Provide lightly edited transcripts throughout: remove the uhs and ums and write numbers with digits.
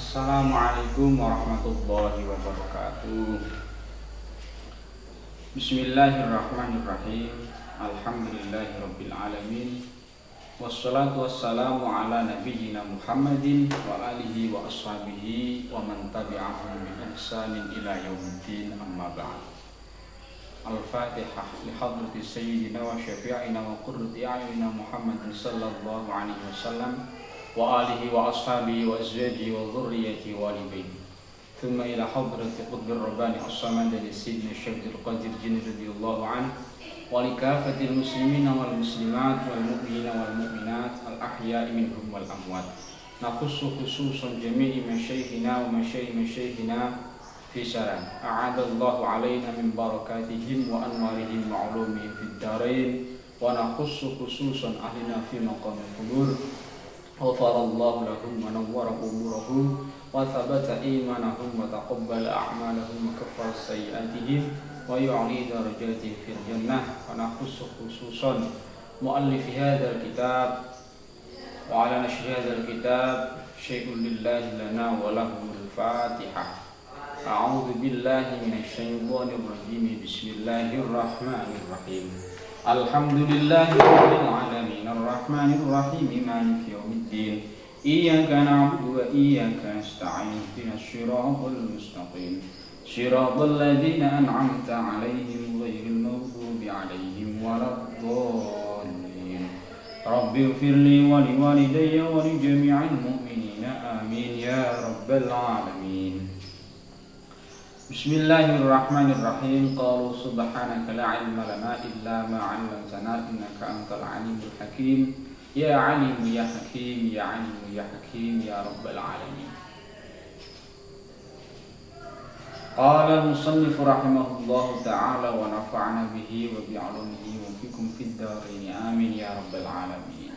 Assalamualaikum warahmatullahi wabarakatuh. Bismillahirrahmanirrahim. Alhamdulillahirabbil alamin. Wassalatu wassalamu ala nabiyyina Muhammadin wa alihi wa ashabihi wa man tabi'ahum bi ihsanin ila yaumiddin, amma ba'd. Al-Fatihah li hadrati sayyidina wa syafi'ina wa qurrati a'yunina Muhammadin sallallahu alaihi wasallam wa alihi wa ashabihi wa azwajihi wa dhurriyyatihi wa ali baitihi. Thumma ila hadrati qutbir rabbani as-samad li sayyidina Syaikhul Qadir Jin radhiyallahu anhu wa li kafatil muslimina wal muslimat wal mu'minina wal mu'minat al ahya'i minhum wal amwat. Nakhussu khususan jami'i masyayikhina wa masyayikhina fi salam. A'adallahu alaina min barakatihim wa anwarihim wa ulumihim fid darain. Wa nakhussu khususan ahlina fi maqamil qubur. Ghafarallahu lahum wa nawwara quburahum wa thabata imanahum wa taqabbala a'malahum wa kaffara sayyi'atihim wa yu'li darajatihim fil jannah. Wa nakhussu khususan muallifi hadzal kitab wa ala nashri hadzal kitab syai'un lillahi lana wa lahumul Fatihah. A'udzu billahi minasy syaithanir rajim. Bismillahirrahmanirrahim. Alhamdulillahirabbil alamin arrahmanir rahim maliki yaumiddin. Iyyaka na'budu wa iyyaka nasta'in. Ihdinas siratal mustaqim. Siratal ladzina an'amta 'alaihim ghairil maghdubi 'alaihim waladdallin. Rabbighfirli wa liwalidayya wa li jami'il mu'minina amin ya rabbal alamin. Bismillahirrahmanirrahim. Qalu subhanaka la ilma lana illa ma 'allamtana innaka antal alimul hakim. Ya alim ya hakim ya alim ya hakim ya rabbal alamin. Qala al-musannif rahimahullahu ta'ala wa nafa'ana bihi wa bi'ulumihi wa fikum fid dharain amin ya rabbal alamin.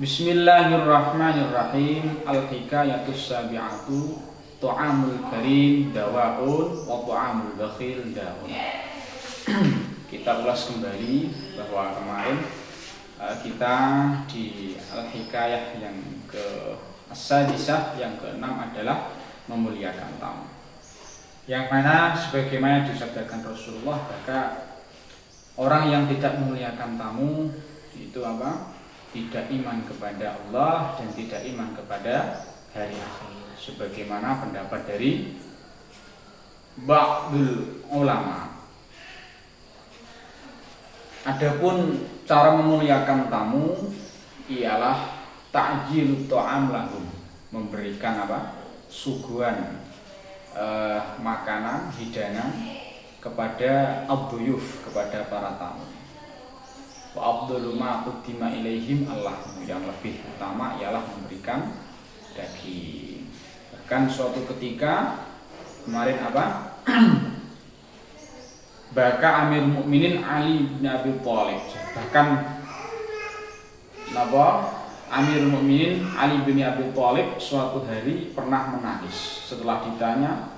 Bismillahirrahmanirrahim. Al-hikayatus sabi'atu Tu'amul karim dawa'un wa tu'amul bakhil da'un. Kita ulas kembali bahwa kemarin kita di al-hikayah yang ke-sadisah, yang ke-6 adalah memuliakan tamu. Yang mana sebagaimana disabdakan Rasulullah, maka orang yang tidak memuliakan tamu itu apa? Tidak iman kepada Allah dan tidak iman kepada hari akhir. Sebagaimana pendapat dari ba'dul ulama. Adapun cara memuliakan tamu ialah ta'jil ta'am lahum, memberikan apa? Suguhan makanan, hidangan kepada abduyuf, kepada para tamu. Wa afdalu ma qaddima ilaihim Allah, yang lebih utama ialah memberikan daging. Bahkan suatu ketika kemarin apa? Baka Amir Mukminin Ali bin Abi Thalib. Bahkan Amir Mukminin Ali bin Abi Thalib suatu hari pernah menangis setelah ditanya.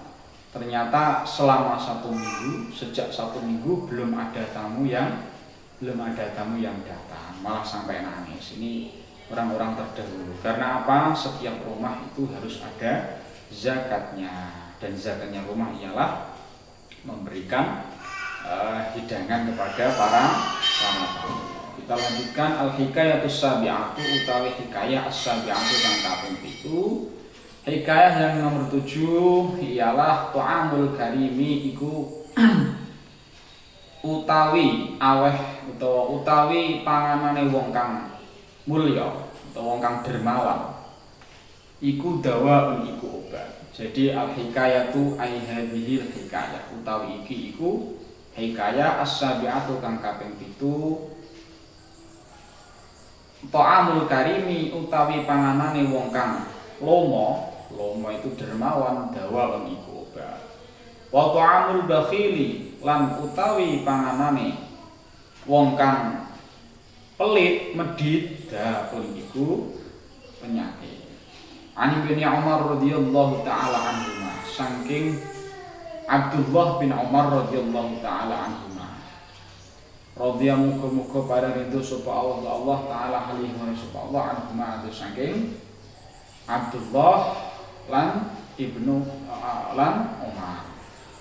Ternyata selama 1 minggu, sejak 1 minggu belum ada tamu yang datang, malah sampai nangis. Ini orang-orang terdahulu. Karena apa? Setiap rumah itu harus ada zakatnya, dan zakatnya rumah ialah memberikan hidangan kepada para tamu. Kita lanjutkan al-hikayatus sabi'atu utawi hikayah as-sabi'atu kang kaping 7. Hikayah yang nomor 7 ialah tu'amul karimi iku utawi aweh utawa utawi panganane wong kang mulya atau wong kang dermawan iku dawaun iku obat. Jadi al-hikayatu ai hadhil hikayah utawi iki iku hikayah as-sabi'atu kang kaping 7. Ta'amul karimi utawi panganane wong kang lomo itu dermawan, dawaun iku obat. Wa ta'amul bakhili lan utawi panganane wong kang pelit medhit daun iku penyakit. Ani bin Umar radhiyallahu taala anhuma, saking Abdullah bin Umar radhiyallahu taala anhuma. Radhiyallahu muga-muga para ridho sapa Allah taala alaihi wa sapa Allah anhuma saking Abdullah lan Ibnu lan Umar.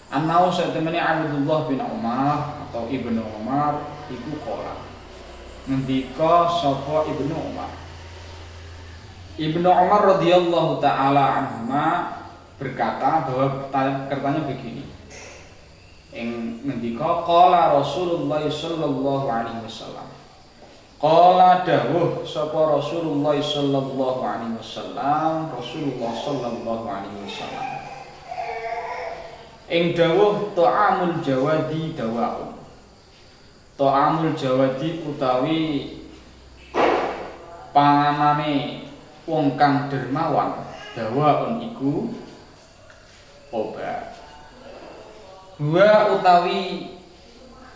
Anau satemene Abdullah bin Umar atau Ibnu Umar iku qala. Ngendika sapa Ibnu Umar. Ibnu Umar radhiyallahu taala anhuma berkata bahwa katanya begini. Ngendika qala Rasulullah sallallahu alaihi wasallam. Qala dawuh sapa Rasulullah sallallahu alaihi wasallam, Rasulullah sallallahu alaihi wasallam. Ing dawuh ta'amul jawadi dawaun. Ta'amul jawadi utawi panganane wong kang dermawan, dawaun iku obat. Wa utawi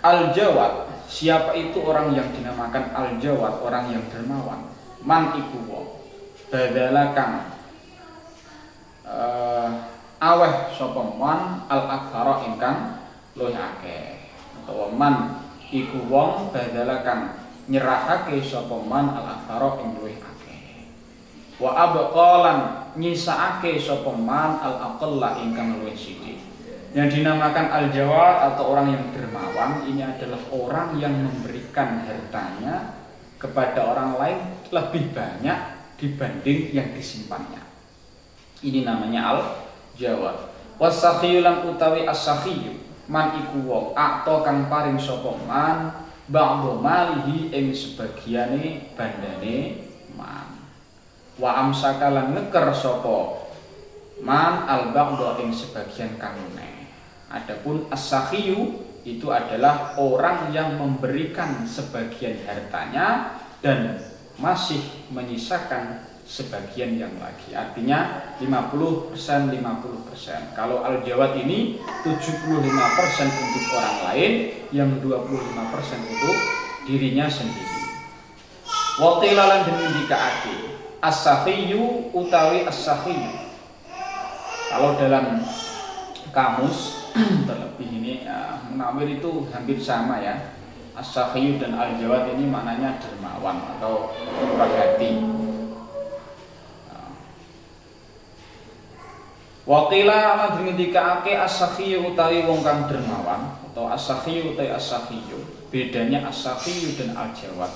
al-jawad, siapa itu orang yang dinamakan al-jawad, orang yang dermawan? Man iku wong badalakan aweh sapa man al-akthara ingkang luwih akeh, utawa man iku wong badalakan nyerahake sapa man al-akthara ing luwih akeh. Wa abqalan nyisaake sapa man al-aqalla ingkang luwih sithik. Yang dinamakan al-jawad atau orang yang dermawan ini adalah orang yang memberikan hartanya kepada orang lain lebih banyak dibanding yang disimpannya. Ini namanya al-jawad. Was-sakhiyu lan utawi as-sakhiyu man iku wong akto kang paring sapa man ba'dhu malihi ing sebagiane bandane man. Wa amsaka lan ngeker sapa man al-ba'dhu ing sebagian kanune. Adapun as-sakhiyu itu adalah orang yang memberikan sebagian hartanya dan masih menyisakan sebagian yang lagi. Artinya 50%. Kalau al-jawad ini 75% untuk orang lain, yang 25% untuk dirinya sendiri. Wa qila lan dikatakan as-sakhiyu utawi as-sakhiyu. Kalau dalam kamus terlebih ini Munawir itu hampir sama ya. As-sakhiyu dan al-jawad ini maknanya dermawan atau murah hati. Waqila ana dingendikake as-sakhiyu utawi wong kang dermawan atau as-sakhiyu utawi as-sakhiyu. Bedanya as-sakhiyu dan al-jawad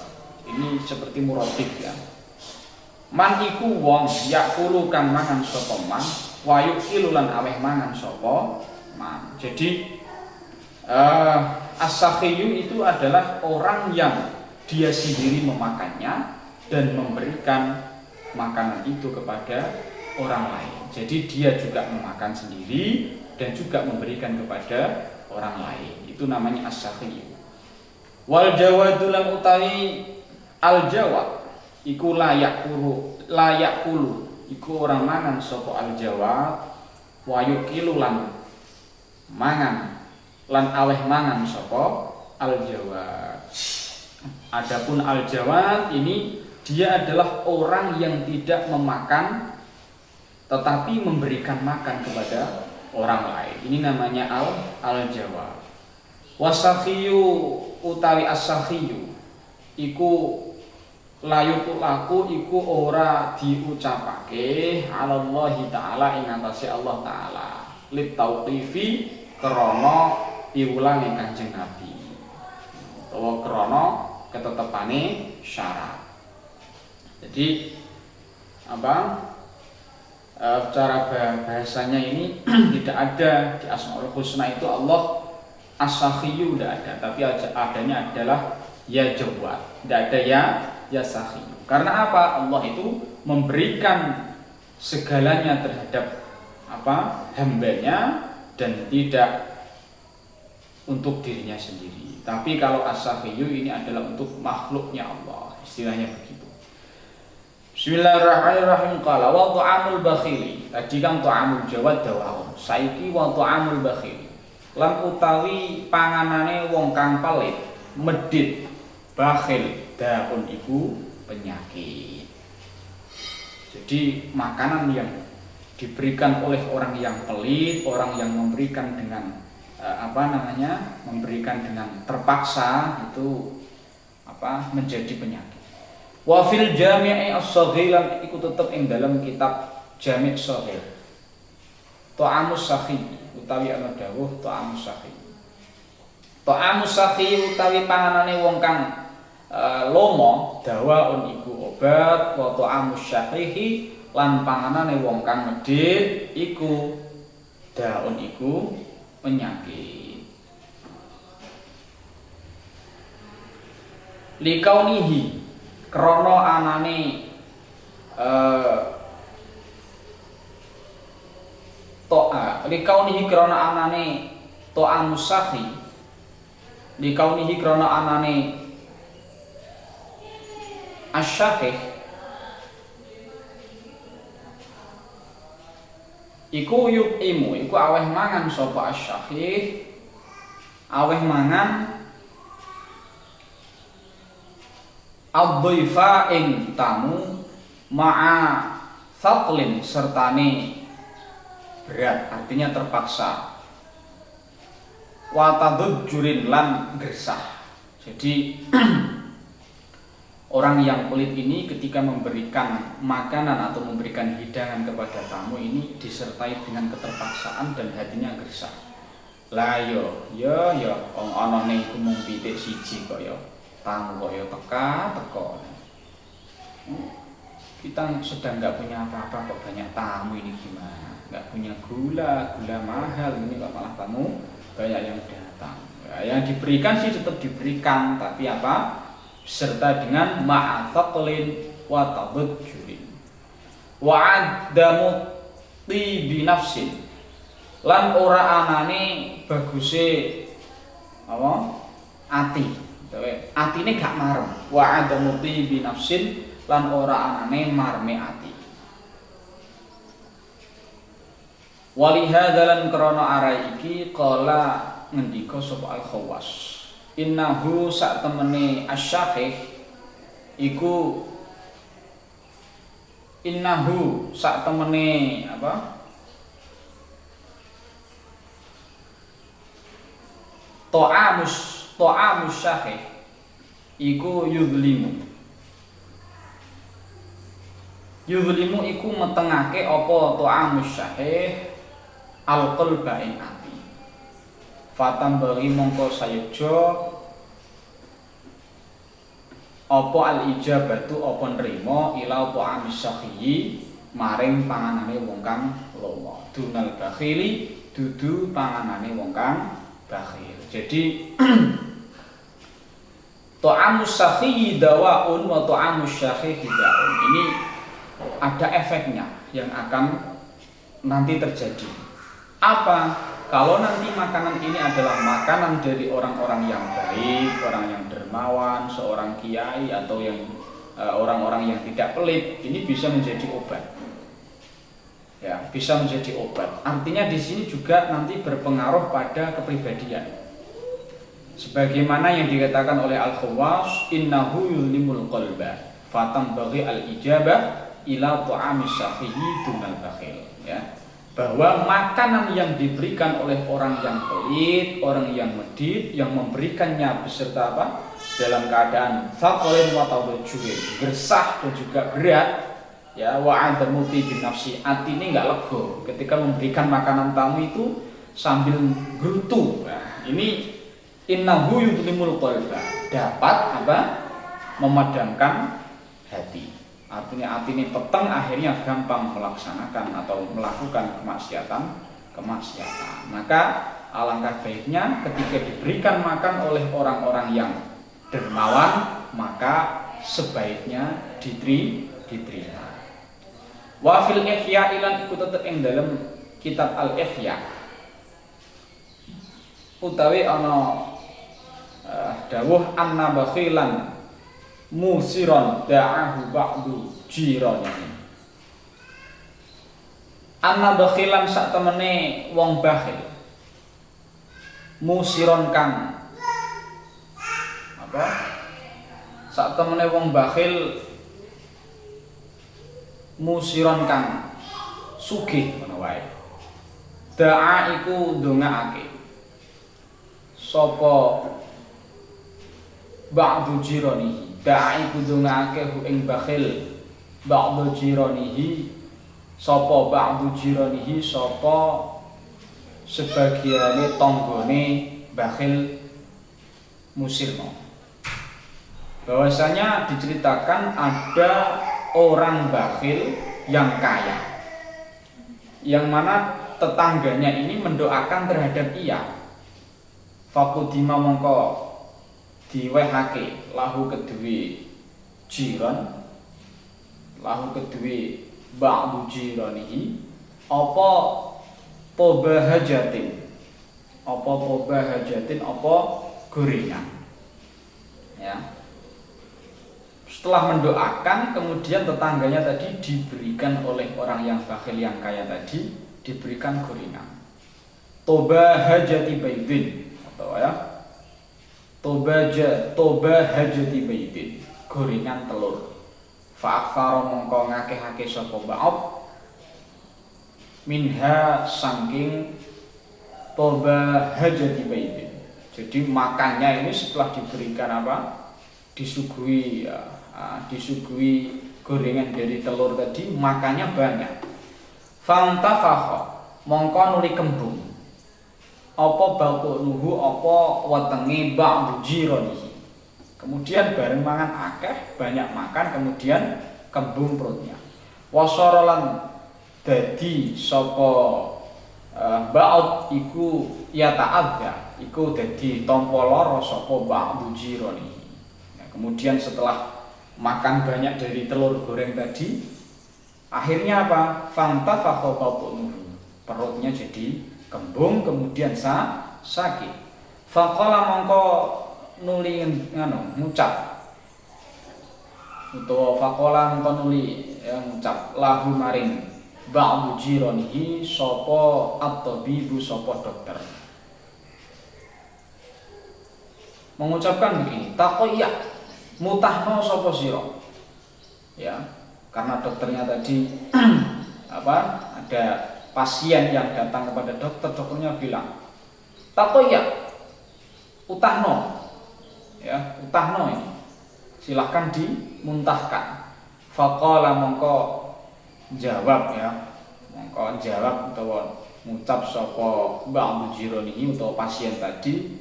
ini seperti muradif ya. Man iku wong yakulu kang mangan sapa man, wa yukilu lan aweh mangan sapa man. Jadi as-sakhiyu itu adalah orang yang dia sendiri memakannya dan memberikan makanan itu kepada orang lain. Jadi dia juga memakan sendiri dan juga memberikan kepada orang lain. Itu namanya as-sakhiyu. Wal jawadulan utawi al-jawad iku layak kulu iku orang mangan sapa al-jawad wa yukilu lan mangan lan aweh mangan sapa al-jawad. Adapun al-jawad ini dia adalah orang yang tidak memakan tetapi memberikan makan kepada orang lain. Ini namanya al-jawad. Wasakhiyu utawi as-sakhiyu iku layuku laku iku ora diucapake alallahi ta'ala ing atase Allah ta'ala lit tauqifi krana piwulange Kanjeng Nabi utawa krana ketetepane syarat. Jadi cara bahasanya ini tidak ada di Asmaul Husna itu Allah as-sakhiyu tidak ada, tapi adanya adalah ya jawad, tidak ada ya sakhiyu. Karena apa? Allah itu memberikan segalanya terhadap hambanya dan tidak untuk dirinya sendiri. Tapi kalau as-sakhiyu ini adalah untuk makhluknya Allah, istilahnya begitu. Bismillahirrahmanirrahim. Qala wa ta'amul bakhili. Tadi kan ta'amul jawad dawahun. Saiki wa ta'amul bakhili. Lan utawi panganane wong kang pelit, medhit, bakhil, daun iku penyakit. Jadi makanan yang diberikan oleh orang yang pelit, orang yang memberikan dengan memberikan dengan terpaksa itu menjadi penyakit. Wa fil jami'i as-shaghir lan iku tetep ing dalam kitab Jami' Shaghir. Ta'amus sakhi utawi ana dawuh ta'amus sakhi. Ta'amus sakhi utawi panganane wong kang lomo dawaun iku obat, wa ta'amus syahihi lan panganane wong kang medhit iku daun iku penyakit. Likaunihi krana anane likaunihi krana anane ta'amus sakhi, likaunihi krana anane asyahih iku yuqimu iku aweh mangan sapa asyahih, aweh mangan ad-dhaifa ing tamu ma'a thaqlin sertane berat, artinya terpaksa, wa tadujjurin lan gersah. Jadi orang yang pelit ini ketika memberikan makanan atau memberikan hidangan kepada tamu ini disertai dengan keterpaksaan dan hatinya gersah. Lah yo wong ana ning gumung pitik siji kok yo tamu kok yo teko. Kita sedang nggak punya apa-apa kok banyak tamu ini gimana? Nggak punya gula mahal ini kok malah tamu banyak yang datang. Ya, yang diberikan sih tetap diberikan, tapi apa? Serta dengan ma'ataqlin wa tadujjurin wa adamu tibi nafsin lan ora anane baguse apa? Ati. Atine gak marem. Wa adamu tibi nafsin lan ora anane marme ati. Walihadalan krana arai iki qala ngendika sapa Al-Khawwas, innahu sak temene asyahih iku innahu sak temene apa ta'amus syahih iku yudlimu iku metengake apa ta'amus syahih al-qalba ing ati. Fatam bagi mongko sayujo apa al-ijabatu apa nrimo ila apa amisakhi maring panganane wong kang lomo. Dunal bakhili dudu panganane wong kang bakhil. Jadi ta'amus sakhi dawaun wa ta'amus syakhi daun. Ini ada efeknya yang akan nanti terjadi. Apa? Kalau nanti makanan ini adalah makanan dari orang-orang yang baik, orang yang dermawan, seorang kiai atau yang orang-orang yang tidak pelit, ini bisa menjadi obat. Ya, bisa menjadi obat. Artinya di sini juga nanti berpengaruh pada kepribadian. Sebagaimana yang dikatakan oleh Al-Khawwas, innahu yulimul qalba, fatam bagi al-ijabah ila ta'amis sakhihi dunal bakhil. Ya. Bahwa makanan yang diberikan oleh orang yang pelit, orang yang medit, yang memberikannya beserta apa? Dalam keadaan faqalin wa tawajjuhin, gersah dan juga berat, ya wa adamuti bin nafsi, atine enggak lego ketika memberikan makanan tamu itu sambil gerutu. Nah, ini innahu yudlimul qalba, dapat apa? Memadamkan hati. Artinya hati ini peteng, akhirnya gampang melaksanakan atau melakukan kemaksiatan. Maka alangkah baiknya ketika diberikan makan oleh orang-orang yang dermawan, maka sebaiknya diterima. Wa fil ihya ilan iku tetep ing dalam kitab al-ihya utawi ana dawuh anna bakhilan musiron da'ahu ba'du jirani. Anna bakhilan sak temene wong bakhil, musiron kang apa? Sak temene wong bakhil musiron kang sugih ngono wae. Da'a iku ndongaake sapa ba'du jirani, da'i kudungake hu ing bakhil ba'du jiranihi sapa ba'du jiranihi sapa sebagiane tanggane bakhil musirno. Bahwasanya diceritakan ada orang bakhil yang kaya, yang mana tetangganya ini mendoakan terhadap ia. Fakudima mongko diwehake lahu kedue jiran, lahu kedue ba'du jiranihi apa pobahajatin, apa gorengan. Ya. Setelah mendoakan, kemudian tetangganya tadi diberikan oleh orang yang bakhil yang kaya tadi, diberikan gorengan. Toba hajati baidin, atau ya, toba hajati baidin, gorengan telur. Fa'akthara mongko ngakeh-akeh sapa ba'ab minha sangking toba hajati baidin. Jadi makannya ini setelah diberikan disuguhi gorengan dari telur tadi, makannya banyak. Fantafakha mongko nuli kembung apa balqunuhu apa wetenge ba'du jiranihi. Kemudian bareng mangan akeh, banyak makan, kemudian kembung perutnya. Wasaralan dadi sapa ba'd iku ya ta'adza, iku dadi tampa lara sapa ba'du jiranihi. Kemudian setelah makan banyak dari telur goreng tadi, akhirnya apa? Fantafakha batnuhu, perutnya jadi kembung, kemudian sakit. Faqala mongko nuli ngucap, utawa faqala mongko nuli ngucap lahu maring ba'du jiranihi sapa at-tabibu, sapa dokter. Mengucapkan begini, taqiyya mutahno sapa sira. Ya, karena dokternya tadi ada pasien yang datang kepada dokter, dokternya bilang, "Taqiyya, utahno." Ya, utahno ini. Silahkan dimuntahkan. Faqala mongko jawab utawa ngucap sapa ba'du jiranihi utawa pasien tadi,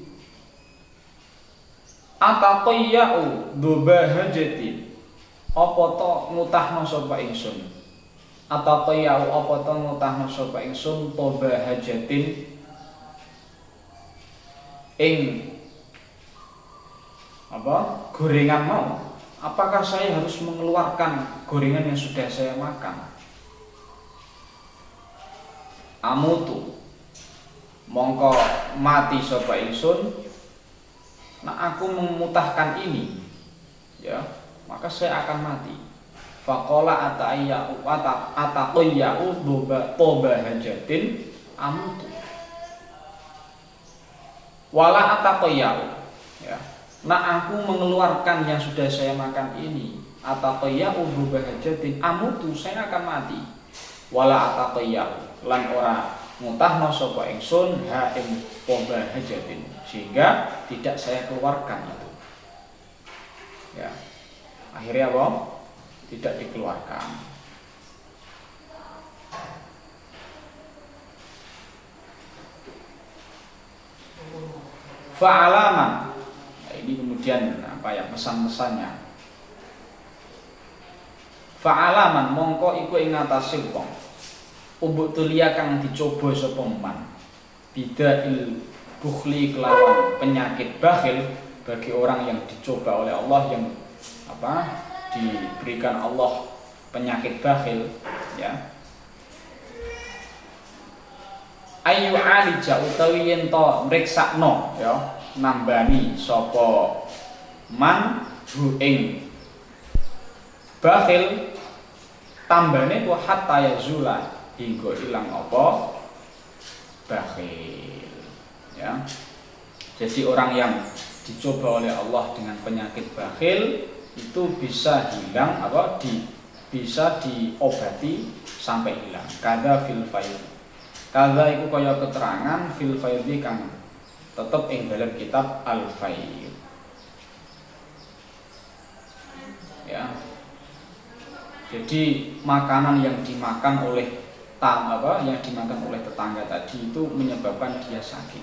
ataqiyau dubahajatin, apa to ngutahno sapa ingsun. Ataqiyau apa to ngutahno sapa ingsun dubahajatin ing gorengan mau. Apakah saya harus mengeluarkan gorengan yang sudah saya makan? Amutu mongko mati sapa ingsun. Nah, aku memutahkan ini, ya, maka saya akan mati. Faqala ataqiyau dubahajatin amutu. Wala ataqiyau, ya. Nah, aku mengeluarkan yang sudah saya makan ini. Ataqiyau dubahajatin amutu, saya akan mati. Wala ataqiyau lan ora mutahno sapa ingsun ha ing pobahajatin, sehingga tidak saya keluarkan itu. Ya. Akhirnya apa? Tidak dikeluarkan. Fa'alaman. Nah, ini kemudian pesan-pesannya. Fa'alaman mongko iku ing atase wong ubuk tulia kang dicoba sapa man bidail bukhli kelawan penyakit bakhil, bagi orang yang dicoba oleh Allah, yang diberikan Allah penyakit bakhil, ya. Ayu alija utawi yen to mriksakno, ya, nambani sapa man hu ing bakhil, tambane ku hatta yazula, hingga ilang apa bakhil, ya. Jadi orang yang dicoba oleh Allah dengan penyakit bakhil itu bisa hilang bisa diobati sampai hilang. Kada fil faid. Kada iku kaya keterangan fil faid kang tetep ing dalam kitab Al Faid. ya. Jadi makanan yang dimakan oleh yang dimakan oleh tetangga tadi itu menyebabkan dia sakit.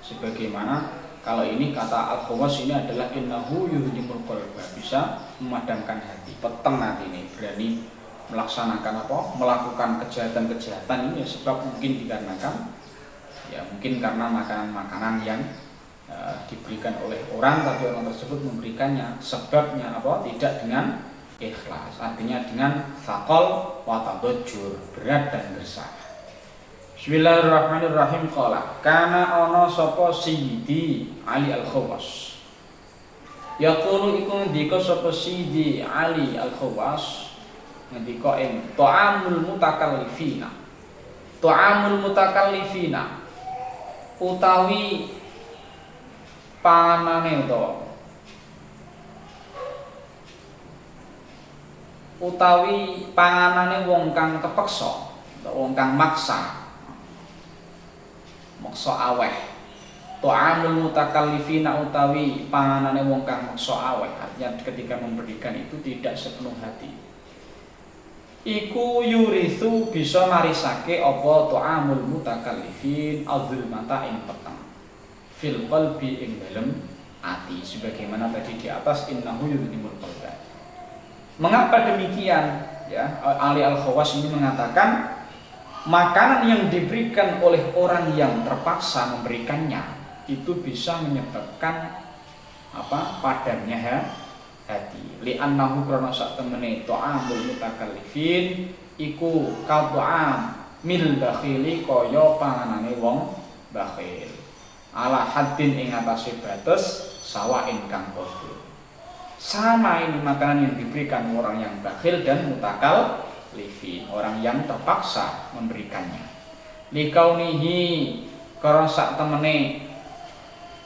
Sebagaimana kalau ini kata Al-Khawas ini adalah innahu yuhdimul qalba, bisa memadamkan hati, peteng hati ini, berani melaksanakan melakukan kejahatan-kejahatan ini ya, sebab mungkin dikarenakan ya mungkin karena makanan-makanan yang diberikan oleh orang, tapi orang tersebut memberikannya sebabnya tidak dengan ikhlas, artinya dengan faqal wa tabajjur, berat dan bersalah. Bismillahirrahmanirrahim. Qala kana ana sapa Sayyidi Ali Al-Khawas, yaqulu iku ndika sapa Sayyidi Ali Al-Khawas ngendika ing ta'amul mutakallifina, ta'amul mutakallifina utawi panganane utawi panganane wong kang kepeksa, wong kang maksa aweh. Ta'amul mutakallifina utawi panganane wong kang maksa aweh, artinya ketika memberikan itu tidak sepenuh hati. Iku yurithu bisa marisake apa ta'amul mutakallifin azulmata ing peteng fil qalbi ing dalem ati, sebagaimana tadi di atas innahu yudhimul qalba. Mengapa demikian? Ya, Ali Al-Khawas ini mengatakan makanan yang diberikan oleh orang yang terpaksa memberikannya itu bisa menyebabkan padamnya hati. Li'annahu krana sak temene ta'amul mutakallifin iku qat'am mil bakhili kaya panganane wong bakhil. Ala haddin ing atase batas sawain kang padha. Sama ini makanan yang diberikan orang yang bakhil dan mutakallifin, orang yang terpaksa memberikannya. Likaunihi karena sak temene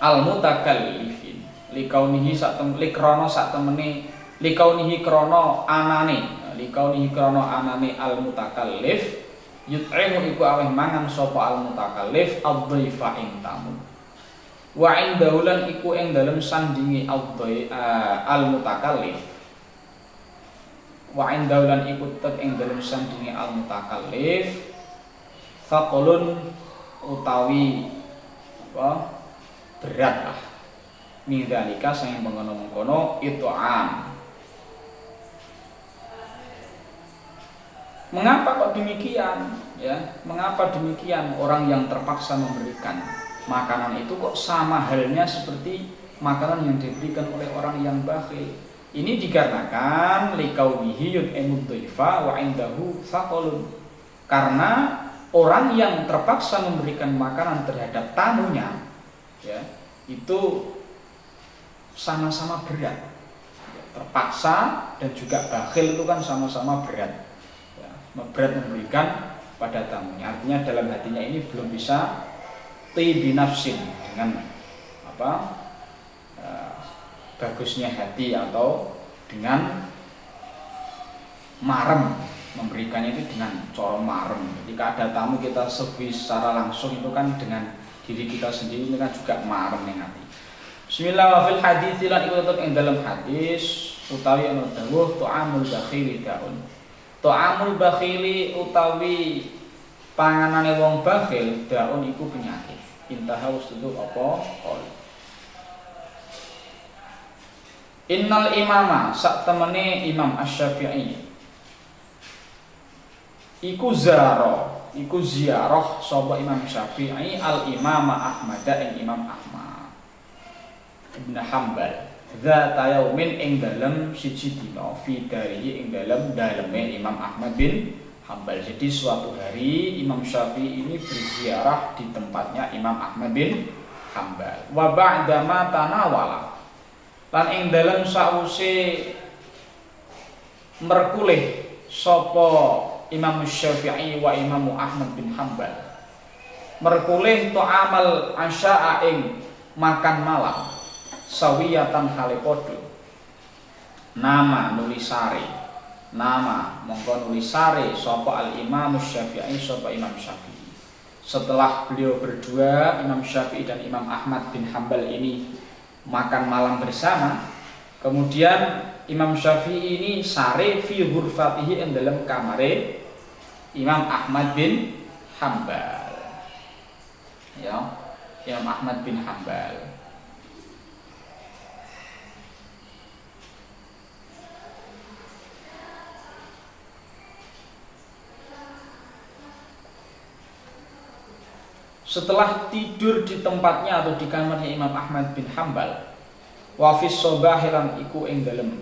al mutakallifin, likaunihi sak temene likaunihi krana anane al mutakallif yut'imu iku aweh mangan sapa al mutakallif ad-dhaifa ing tamu. Wa indahulan iku ing dalem sandingi al mutakallif, wa indahulan iku tetep ing dalem sandingi al mutakallif faqulun utawi berat lah nidalika sing mengkono-mengkono itu am. Mengapa kok demikian? Ya, mengapa demikian orang yang terpaksa memberikan makanan itu kok sama halnya seperti makanan yang diberikan oleh orang yang bakhil? Ini dikarenakan liqaumihi yut'imud dhaifa wa indahu faqulun, karena orang yang terpaksa memberikan makanan terhadap tamunya ya, itu sama-sama berat. Terpaksa dan juga bakhil itu kan sama-sama berat. Ya, berat memberikan pada tamunya. Artinya dalam hatinya ini belum bisa tibi nafsin, dengan bagusnya hati atau dengan marem, memberikannya itu dengan cara marem. Ketika ada tamu kita servis secara langsung itu kan dengan diri kita sendiri ini kan juga marem ning ati. Bismillah wa fil hadits lan iku tetep ing dalam hadis utawi ana dawuh ta'amul bakhili daun. Ta'amul bakhili utawi panganane wong bakhil daun iku penyakit. Intaha usuduk apa qol. Innal imama sak temene Imam Asy-Syafi'i iku ziarah sapa Imam Syafi'i al imama Ahmad ing Imam Ahmad Ibn Hanbal zata yaumin ing dalem siji dina fi darihi ing daleme Imam Ahmad bin Hanbal. Jadi suatu hari Imam Syafi'i ini berziarah di tempatnya Imam Ahmad bin Hanbal. Wa ba'dama tanawala lan ing dalem sause merkulih sapa Imam Syafi'i wa Imam Ahmad bin Hanbal merkulih ta'amal asya'a ing makan malam sawiyatan hale padha nama nulisare nama mongko nulisare sapa al Imam Syafi'i sapa Imam Syafi'i. Setelah beliau berdua Imam Syafi'i dan Imam Ahmad bin Hanbal ini makan malam bersama, Kemudian Imam Syafi'i ini sare fi ghurfatihi ing dalam kamare Imam Ahmad bin Hambal. Ya, Imam Ahmad bin Hambal. Setelah tidur di tempatnya atau di kamarnya Imam Ahmad bin Hambal, wafis sobahilan iku ing dalem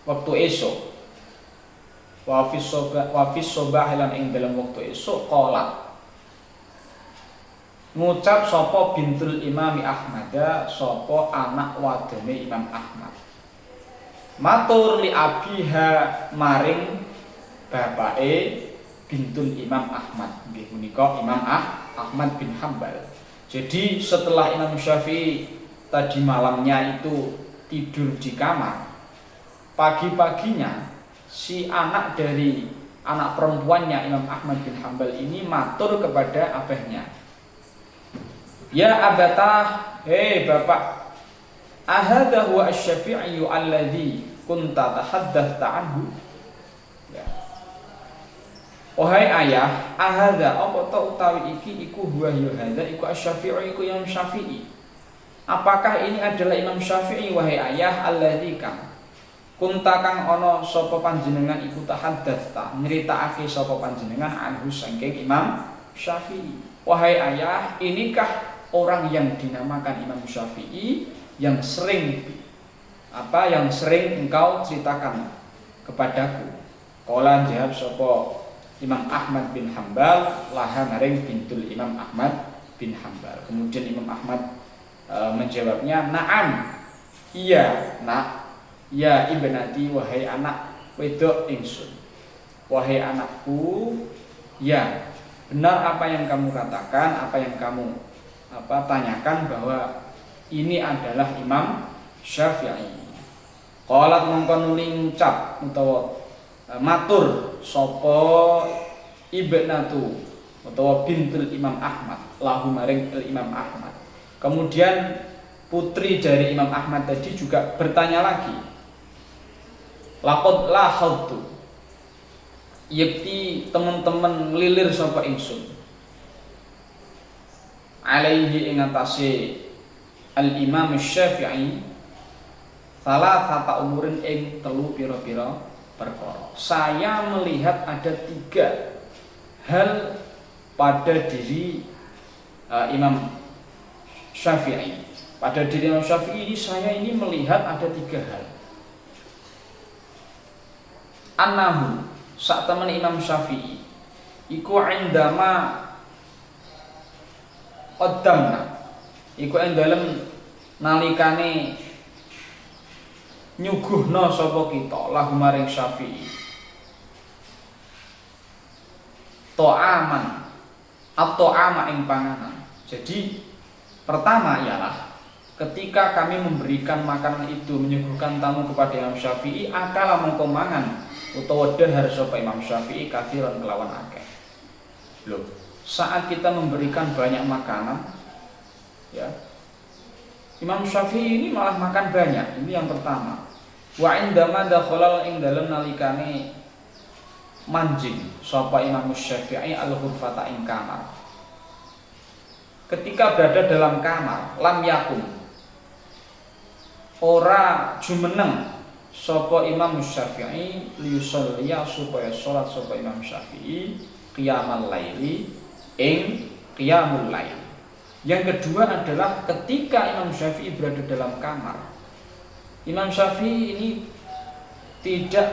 waktu esok, wafis sobahilan ing dalem waktu esok qolat ngucap sapa bintul Imami Ahmada, sapa anak wadone Imam Ahmad, matur li abiha maring bapake bintul Imam Ahmad, nggih punika Imam Ahmad bin Hambal. Jadi setelah Imam Syafi'i tadi malamnya itu tidur di kamar, pagi-paginya si anak dari anak perempuannya Imam Ahmad bin Hambal ini matur kepada abahnya, ya abatah, hei bapak, ahadha huwa asy-Syafi'i alladhi kunta tahaddatsta anhu. Ya. Wahai ayah, ahadha apa ta utawi iki iku huwa ya hadza iku asy-Syafi'i iku Imam Syafi'i. Apakah ini adalah Imam Syafi'i wahai ayah, alladzi kang kunta kang ana sapa panjenengan iku tahaddatsta nyritakake sapa panjenengan anhu saking Imam Syafi'i. Wahai ayah, inikah orang yang dinamakan Imam Syafi'i yang sering engkau ceritakan kepadaku? Qala jawab sapa Imam Ahmad bin Hambal laha maring bintul Imam Ahmad bin Hambal. Kemudian Imam Ahmad menjawabnya, na'am, iya nak, ya ibnati, wahai anak wedok ingsun, wahai anakku, ya benar apa yang kamu katakan, apa yang kamu tanyakan, bahwa ini adalah Imam Syafi'i. Qalat mongko nuli ngucap utawa matur sapa ibnatu utawa bintul Imam Ahmad lahu maring Imam Ahmad. Kemudian putri dari Imam Ahmad tadi juga bertanya lagi, laqad lahadtu, yakti teman-teman lilir sapa ingsun, alaihi ing atase al Imam Syafi'i salah satu umurin ing telu pira-pira perkara. Saya melihat ada 3 hal pada diri Imam Syafi'i. Pada diri Imam Syafi'i ini saya ini melihat ada 3 hal. Annahu, sak temen Imam Syafi'i iku indama qaddamna, iku ing dalem nalikane nyuguhna sapa kita lahu maring Syafi'i ta'aman at-ta'ama ing panganan. Jadi pertama ialah ketika kami memberikan makanan itu, menyuguhkan tamu kepada Imam Syafi'i, akala mengko mangan utawa dahar sapa Imam Syafi'i kathiran kelawan akeh. Loh, saat kita memberikan banyak makanan, ya, Imam Syafi'i ini malah makan banyak. Ini yang pertama. Wa indama dakhalal ing dalem nalikane manjing sapa Imam Syafi'i al-ghurfata ing kamar. Ketika berada dalam kamar, lam yakun, ora jumeneng sapa Imam Syafi'i liyusolliya supaya salat sapa Imam Syafi'i qiyamal laili ing qiyamul lail. Yang kedua adalah ketika Imam Syafi'i berada dalam kamar, Imam Syafi'i ini tidak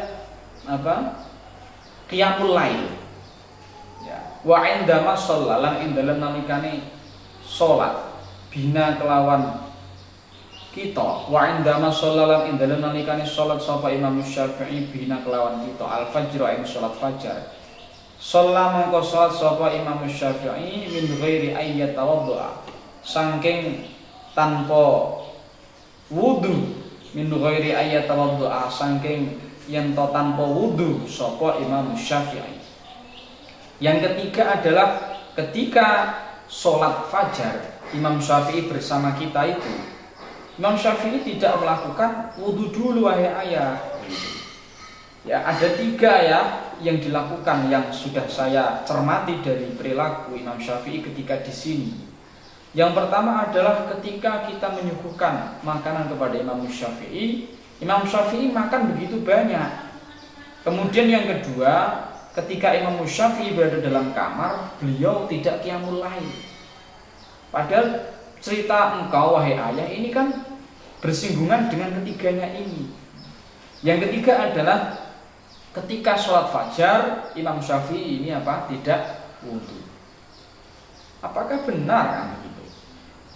qiyamul lail. Ya. Wa indama shallalan ing dalem nalikane salat bina kelawan kita, wa indama shallalan ing dalem nalikane salat sapa Imam Syafi'i bina kelawan kita al-fajr ing salat fajar. Shalla mongko salat sapa Imam Syafi'i min ghairi ayyat tawaddu'a, saking tanpa wudu, min ghairi ayyat tawaddu'a, saking yen to tanpa wudu sapa Imam Syafi'i. Yang ketiga adalah ketika salat fajar Imam Syafi'i bersama kita itu Imam Syafi'i tidak melakukan wudu dulu wahai ayah. Ya, ada 3 ya yang dilakukan yang sudah saya cermati dari perilaku Imam Syafi'i ketika di sini. Yang pertama adalah ketika kita menyuguhkan makanan kepada Imam Syafi'i, Imam Syafi'i makan begitu banyak. Kemudian yang kedua, ketika Imam Syafi'i berada dalam kamar, beliau tidak qiyamul lail. Padahal cerita engkau wahai ayah ini kan bersinggungan dengan ketiganya ini. Yang ketiga adalah ketika sholat fajar, Imam Syafi'i ini tidak wudu. Apakah benar kan begitu?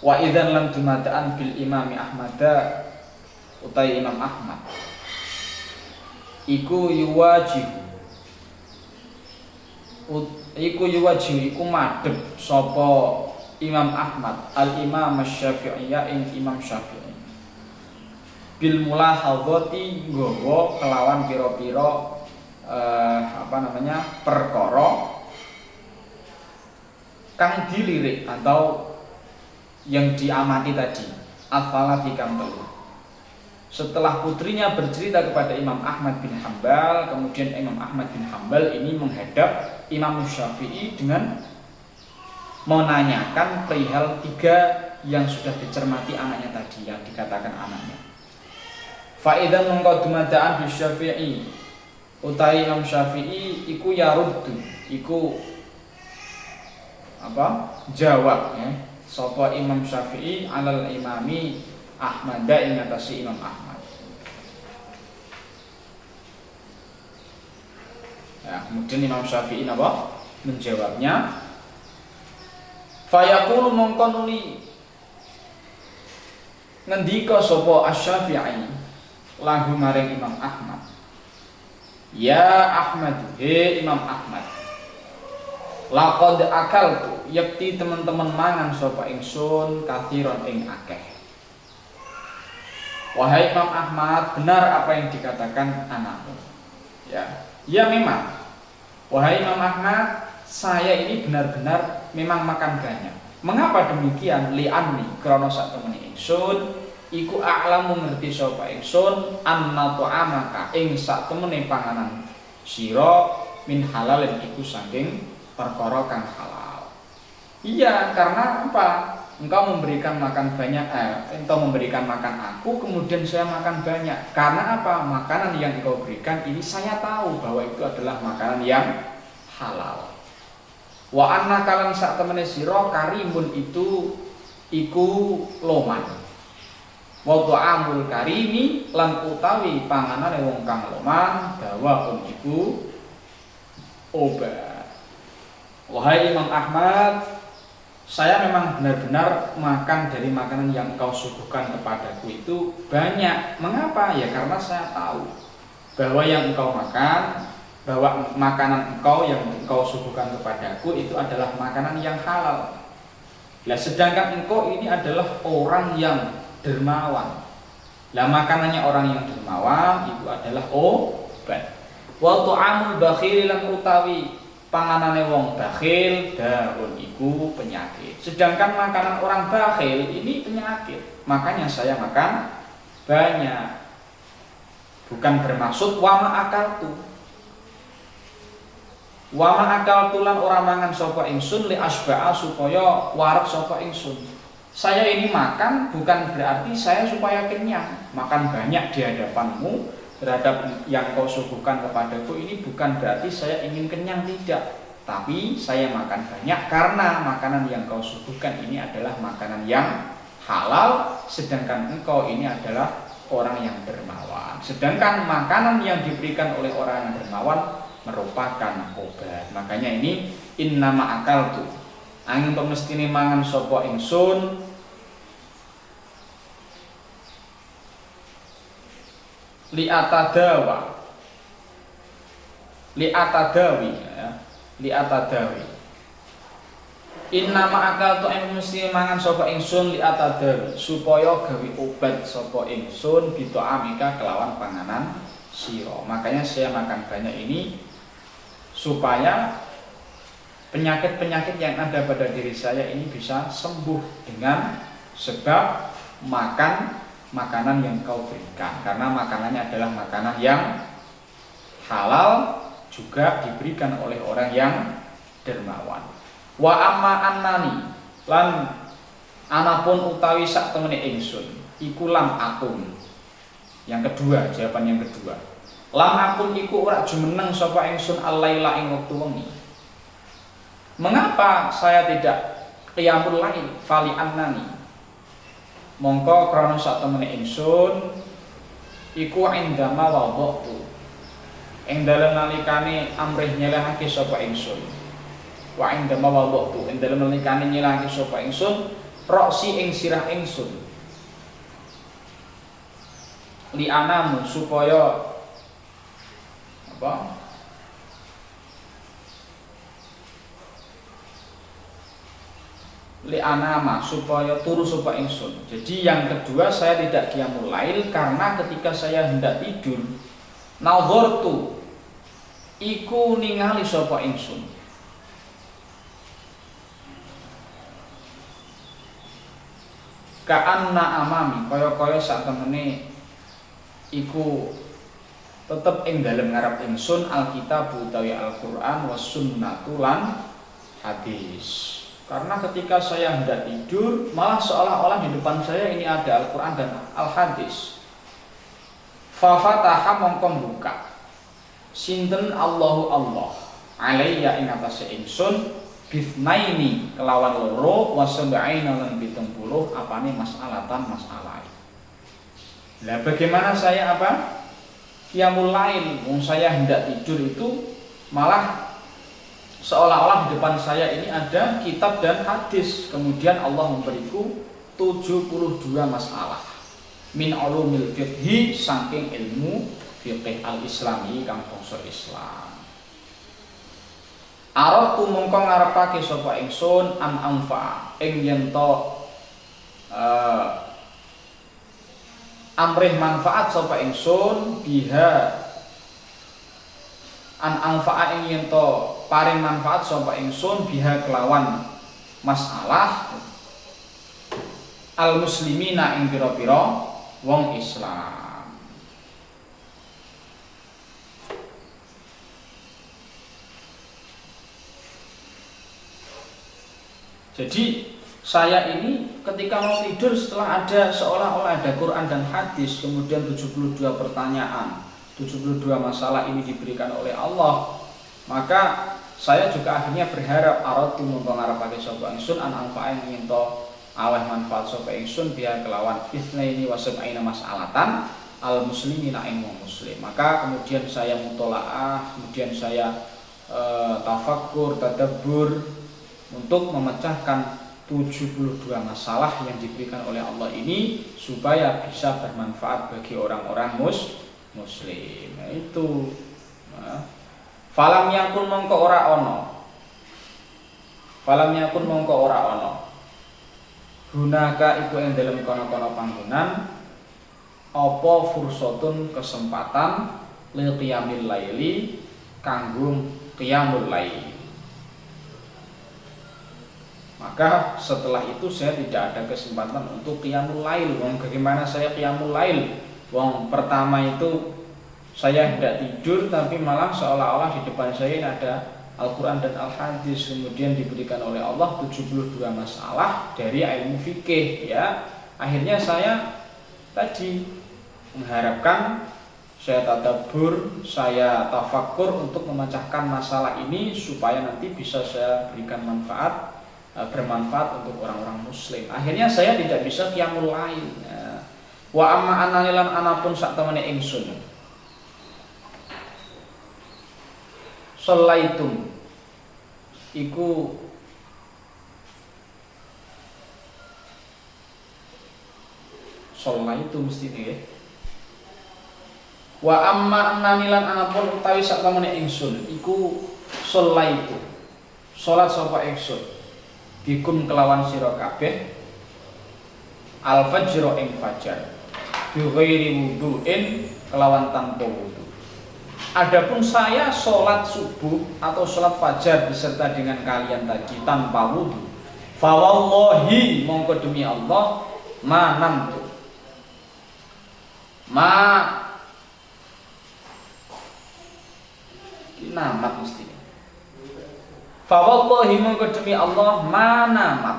Wa idzan lam tumadaan bil imami Ahmada utai Imam Ahmad iku iku madhep sapa Imam Ahmad al Imam Syafi'iyya ing Imam Syafi'i bil mulahadzati nggawa kelawan pira-pira perkara kang dilirik atau yang diamati tadi, afala fi kam telu. Setelah putrinya bercerita kepada Imam Ahmad bin Hambal, kemudian Imam Ahmad bin Hambal ini menghadap Imam Syafi'i dengan menanyakan perihal 3 yang sudah dicermati anaknya tadi, yang dikatakan anaknya. Fa idzan mengko dumadaan bi Syafi'i, utai Imam Syafi'i iku yaruddu, iku jawab ya. Sapa Imam Syafi'i alal imami Ahmad ing atase Imam Ahmad. Ya, kemudian Imam Syafi'i menjawabnya. Fayaqulu mongko nuli ngendika sapa Asy-Syafi'i lahu maring Imam Ahmad. Ya Ahmad, he Imam Ahmad. Laqad akaltu, yakti teman-teman mangan sapa ingsun kathiron ing akeh. Wahai Imam Ahmad, benar apa yang dikatakan anakmu. Ya memang. Wahai Imam Ahmad, saya ini benar-benar memang makan banyak. Mengapa demikian? Li'anni krana sak temene ingsun iku a'lamu ngerti sapa ingsun anna ta'amaka ing sak temene panganan sira min halalin iku saking perkara kang halal. Iya, karena apa? Engkau memberikan makan banyak, engkau memberikan makan aku, kemudian saya makan banyak. Karena apa? Makanan yang engkau berikan ini saya tahu bahwa itu adalah makanan yang halal. Wa anna kalan sak temene sira karimun itu iku loman. Wa ta'amul karimi lan utawi panganane wong kang loman dawaun iku obat. Wahai Imam Ahmad, saya memang benar-benar makan dari makanan yang engkau suguhkan kepadaku itu banyak. Mengapa? Ya karena saya tahu bahwa yang engkau makan, bahwa makanan engkau yang engkau suguhkan kepadaku itu adalah makanan yang halal. Lah sedangkan engkau ini adalah orang yang dermawan. Lah makanannya orang yang dermawan itu adalah obat. Wa ta'amul bakhil lan utawi panganane wong bakhil daun iku penyakit. Sedangkan makanan orang bakhil ini penyakit. Makanya saya makan banyak. Bukan bermaksud wama akaltu. Wama akaltu lan ora mangan sapa ingsun li asba'a supaya warak sapa ingsun. Saya ini makan bukan berarti saya supaya kenyang. Makan banyak di hadapanmu terhadap yang kau suguhkan kepadaku ini bukan berarti saya ingin kenyang, tidak. Tapi saya makan banyak karena makanan yang kau suguhkan ini adalah makanan yang halal, sedangkan engkau ini adalah orang yang dermawan. Sedangkan makanan yang diberikan oleh orang yang dermawan merupakan obat. Makanya ini innama akaltu, angin pemestine mangan sapa ingsun li'atadawi ya, li'atadawi. Innama akaltu ing mesti mangan sapa ingsun li'atadawi supaya gawe obat sapa ingsun gitu amika kelawan panganan sira. Makanya saya makan banyak ini supaya penyakit-penyakit yang ada pada diri saya ini bisa sembuh dengan sebab makan makanan yang kau berikan, karena makanannya adalah makanan yang halal, juga diberikan oleh orang yang dermawan. Wa amma annani lan anapun utawi sak temene ingsun iku lam akun. Yang kedua, jawaban yang kedua, lam akun iku ora jumeneng sapa ingsun alaila ing wektu wengi. Mengapa saya tidak qiyamul lail? Fali annani, mongko krana sak temene ingsun iku indama wadhu, ing dalem nalikane amrih nyelehake sapa ingsun. Wa indama wadhu, ing dalem nalikane nyelehake sapa ingsun roksi ing sirah ingsun, li anamu supaya apa? Li anama supaya turu sapa ingsun. Jadi yang kedua, saya tidak qiyamul lail karena ketika saya hendak tidur nazartu iku ningali sapa ingsun ka'anna amami, kaya-kaya sak temene iku tetep ing dalem ngarep ingsun alkitab utawi Al-Qur'an was sunnatu lan hadis. Karena ketika saya hendak tidur malah seolah-olah di depan saya ini ada Al-Qur'an dan Al-Hadis. Fa fataha mongko buka sinten Allahu Allah alayya ing atase ingsun bithnaini kelawan loro wasab'ina lan 70 apane mas'alatan masalah. Lah bagaimana saya apa? Qiyamul lail, wong saya hendak tidur itu malah seolah-olah di depan saya ini ada kitab dan hadis. Kemudian Allah memberiku 72 masalah min ulumil fiqhi, saking ilmu fiqh al-islami kang bangsa Islam. Aratu mongko ngarepake sapa ingsun an anfa ing yen to amrih manfaat sapa ingsun biha an anfa ing yen to paring manfaat sapa ingsun biha kelawan masalah al muslimina ing pira-pira wong Islam. Jadi saya ini ketika mau tidur setelah ada seolah-olah ada Quran dan hadis, kemudian 72 pertanyaan, 72 masalah ini diberikan oleh Allah, maka saya juga akhirnya berharap aratu mongko ngarepake sapa ingsun an anfa'in ing to aweh manfaat sapa ingsun biar kelawan fitnaini wasab'ina mas'alatan al muslimina ing wong muslim. Maka kemudian saya mutolaah, kemudian saya tafakkur, tadabbur untuk memecahkan 72 masalah yang diberikan oleh Allah ini supaya bisa bermanfaat bagi orang-orang muslim. Nah, itu falam yakun mongko ora ono. Falam yakun mongko ora ono. Gunaka iku ing dalem kono-kono panggonan apa fursatun kesempatan lil qiyamil laili kanggo qiyamul lail. Maka setelah itu saya tidak ada kesempatan untuk qiyamul lail. Wong bagaimana saya qiyamul lail? Wong pertama itu saya hendak tidur tapi malah seolah-olah di depan saya ini ada Al-Quran dan Al-Hadis. Kemudian diberikan oleh Allah 72 masalah dari ilmu fikih, ya. Akhirnya saya tadi mengharapkan, saya tadabbur, saya tafakkur untuk memecahkan masalah ini supaya nanti bisa saya berikan manfaat, bermanfaat untuk orang-orang muslim. Akhirnya saya tidak bisa qiyamul lail. Wa amma ananilan anapun sak temene ingsun sallaitum iku sallaitu mesti nggih. Wa amma ananilan anapun utawi sak temene ingsun iku sallaitu salat sapa ingsun bikum kelawan sira kabeh al fajr ing fajar bi ghairi wudu'in kelawan tanpa wudu. Adapun saya sholat subuh atau sholat fajar beserta dengan kalian tadi tanpa wudu, fa wallahi mongko demi Allah manam tu Ma namat mesti. Fa wallahi mongko demi Allah manamat.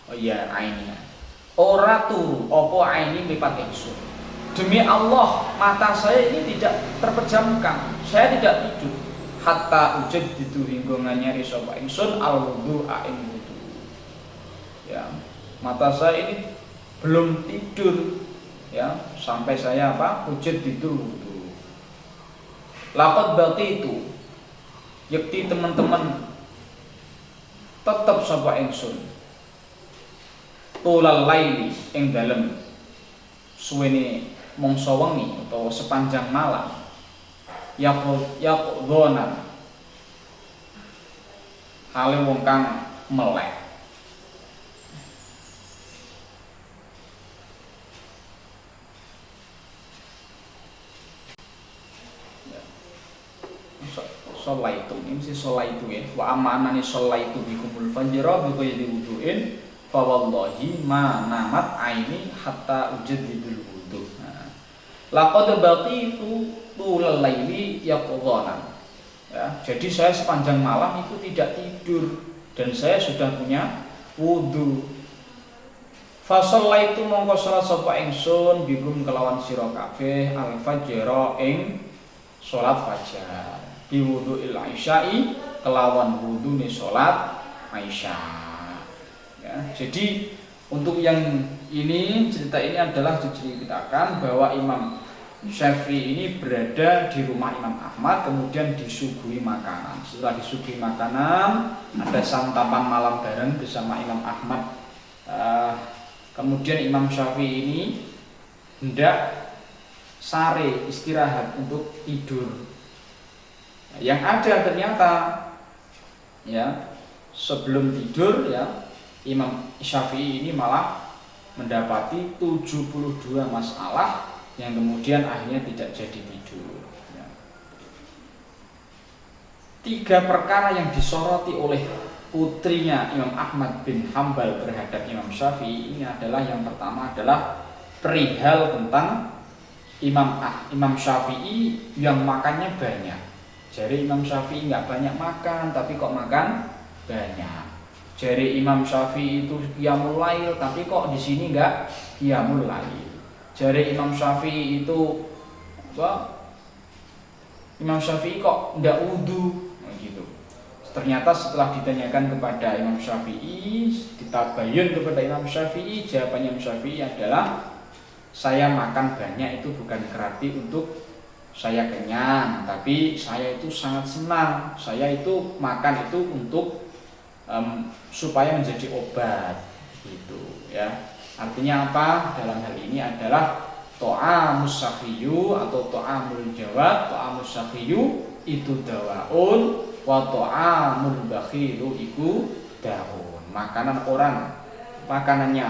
Oh iya aininya. Ora turu apa aini lipat ingsun. Demi Allah mata saya ini tidak terpejamkan. Saya tidak tidur. Hatta ujud ditu hingga nganyari sapa ingsun al-wudu ing wudu. Ya, mata saya ini belum tidur ya sampai saya wujud ditu wudu. Laqad baqitu yakti teman-teman tetap sapa ingsun tulal laili ing dalem suwene mangsa wengi utawa sepanjang malam yaqdhonan hale wong kang melek. Sholaitu ini mesti sholaitu ya wa amanani sholaitu bikumul fajra bi ghairi wudu'in fa wallahi ma namat aini hatta ujaddidul wudu. Laqad baqitu tulal laili yaqdhanan. Ya, jadi saya sepanjang malam itu tidak tidur dan saya sudah punya wudu. Fa sholaitu mongko salat sapa ingsun bikum kelawan sira kabeh al fajra ing salat fajar. Biwudu'il isya'i kelawan wudune salat isya. Ya, jadi untuk yang ini cerita ini adalah diceritakan bahwa Imam Syafi'i ini berada di rumah Imam Ahmad kemudian disuguhi makanan. Setelah disuguhi makanan ada santapan malam bareng bersama Imam Ahmad. Kemudian Imam Syafi'i ini hendak sare istirahat untuk tidur. Yang ada ternyata ya sebelum tidur ya Imam Syafi'i ini malah mendapati 72 masalah yang kemudian akhirnya tidak jadi tidur ya. 3 perkara yang disoroti oleh putrinya Imam Ahmad bin Hambal terhadap Imam Syafi'i ini adalah yang pertama adalah perihal tentang Imam Syafi'i yang makannya banyak. Jadi Imam Syafi'i nggak banyak makan, tapi kok makan banyak. Jadi Imam Syafi'i itu qiyamul lail, tapi kok di sini nggak qiyamul lail. Jadi Imam Syafi'i itu Imam Syafi'i kok nggak wudu, gitu. Ternyata setelah ditanyakan kepada Imam Syafi'i, ditabayun kepada Imam Syafi'i, jawabannya Imam Syafi'i adalah saya makan banyak itu bukan berarti untuk saya kenyang, tapi saya itu sangat senang. Saya itu makan itu untuk supaya menjadi obat, gitu ya. Artinya apa? Dalam hal ini adalah ta'amus sakhiyu atau ta'amul jawad. Ta'amus sakhiyu itu dawaun, wa ta'amul bakhilu iku daun. Makanannya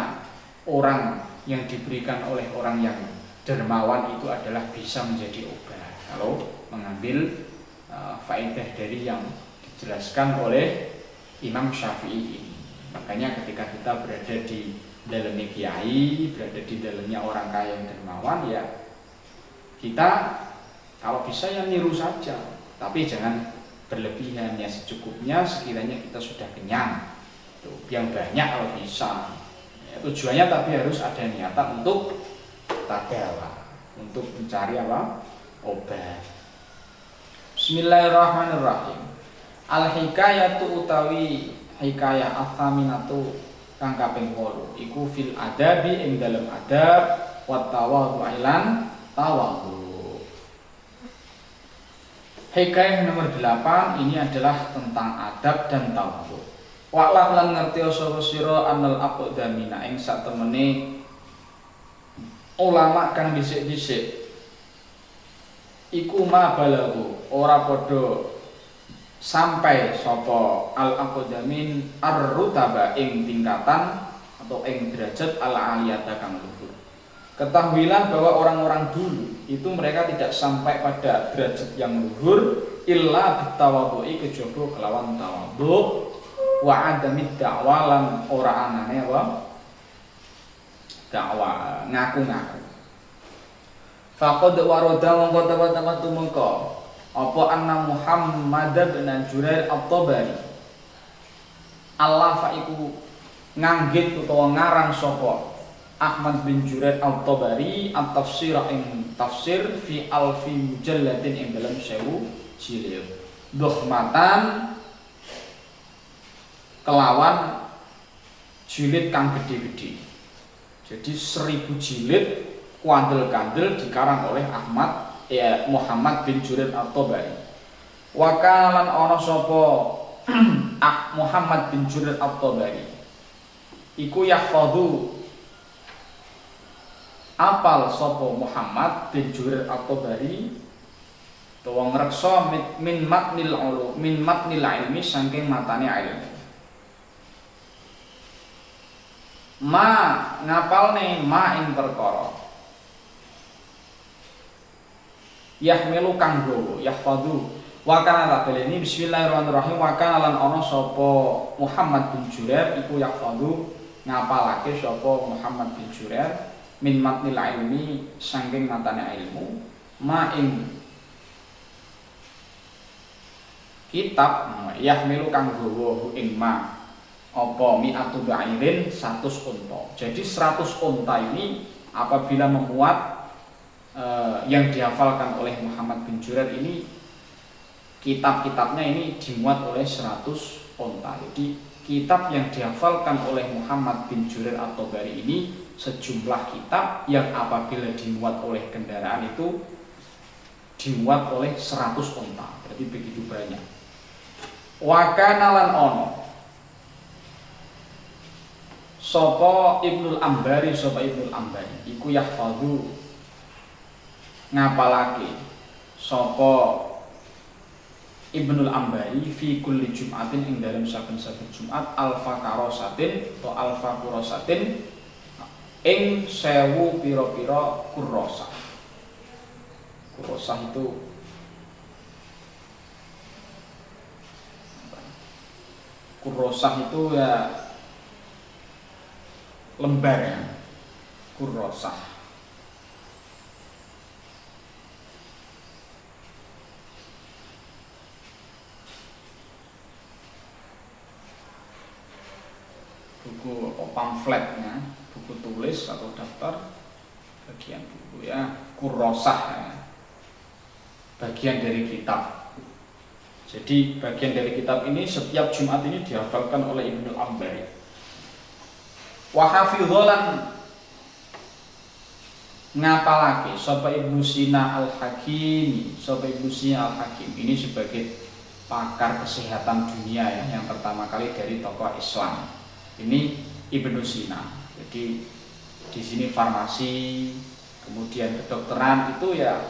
orang yang diberikan oleh orang yang dermawan itu adalah bisa menjadi obat. Kalau mengambil faedah dari yang dijelaskan oleh Imam Syafi'i ini. Makanya ketika kita berada di dalamnya kiai, berada di dalamnya orang kaya yang dermawan, ya kita kalau bisa ya niru saja, tapi jangan berlebihan, ya secukupnya sekiranya kita sudah kenyang. Tuh, yang banyak kalau bisa. Ya, tujuannya tapi harus ada niatan untuk tadawa, untuk mencari apa? Obat. Bismillahirrahmanirrahim. Al-hikayatu utawi hikayah athaminatu kang kaping 8 iku fil adabi ing dalem adab wa tawadhu ilan tawadhu. Hikayah nomor 8 ini adalah tentang adab dan tawadhu. Wa lan ngerti sapa sira anal aqdamina ing sak temene ulama kang dhisik-dhisik iku ma balagu ora padha sampai sapa al-aqdamin ar-rutaba ing tingkatan atau ing derajat al-aliyata kang luhur. Ketahuilah bahwa orang-orang dulu itu mereka tidak sampai pada derajat yang luhur illa bitawadhu'i kejaba kelawan tawadhu wa adamid da'walan ora anane apa? Dakwah ngaku-ngaku. Faqad warada mongko teman-teman tumeka apa anna Muhammad bin Jurair At-Tabari Allah fa iku nganggit utawa ngarang sapa Ahmad bin Jurair At-Tabari at-tafsir ing tafsir fi alfi mujalladin ing dalam 1000 jilid dohmatan kelawan jilid kang gede-gede. Jadi 1000 jilid kandel-kandel dikarang oleh Muhammad bin Jurair At-Tabari. Wa kana lan ana sapa Muhammad bin Jurair At-Tabari iku yahfadhu apal sapa Muhammad bin Jurair At-Tabari utawa ngreksa min matnil ilmi saking matane ilmu. Ma ngapalne ma ing perkara yahmilu kang gowo yahfadhu wa kana ini bismillahirrahmanirrahim wa kana lan ana sapa Muhammad bin Jurair iku yahfadhu ngapalake sapa Muhammad bin Jurair min matnil ilmi saking matane ilmu ma ing kitab yahmilu kang gowo ing ma apa mi'atu ba'irin 100 unta. Jadi 100 unta ini apabila memuat yang dihafalkan oleh Muhammad bin Jurair ini, kitab-kitabnya ini dimuat oleh 100 unta. Jadi kitab yang dihafalkan oleh Muhammad bin Jurair At-Tabari ini sejumlah kitab yang apabila dimuat oleh kendaraan itu dimuat oleh 100 unta. Berarti begitu banyak. Wa kana lan ono sapa Ibnul Ambari iku yahfadhu ngapalake sapa Ibnul Ambari fi kulli Jum'atin ing dalam saben-saben Jumat al-faqarasatin atau al-faqarasatin ing 1000 pira-pira kurrasah. Kurrasah itu ya lembar ya, kurrasah. Buku pamfletnya, buku tulis atau daftar bagian buku ya, kurrasah ya. Bagian dari kitab. Jadi bagian dari kitab ini setiap Jumat ini dihafalkan oleh Ibnul Ambari. Wa hafidholan ngapalake sapa Ibnu Sina Al-Hakim, ini sebagai pakar kesehatan dunia ya, yang pertama kali dari tokoh Islam. Ini Ibnu Sina. Jadi di sini farmasi, kemudian kedokteran itu ya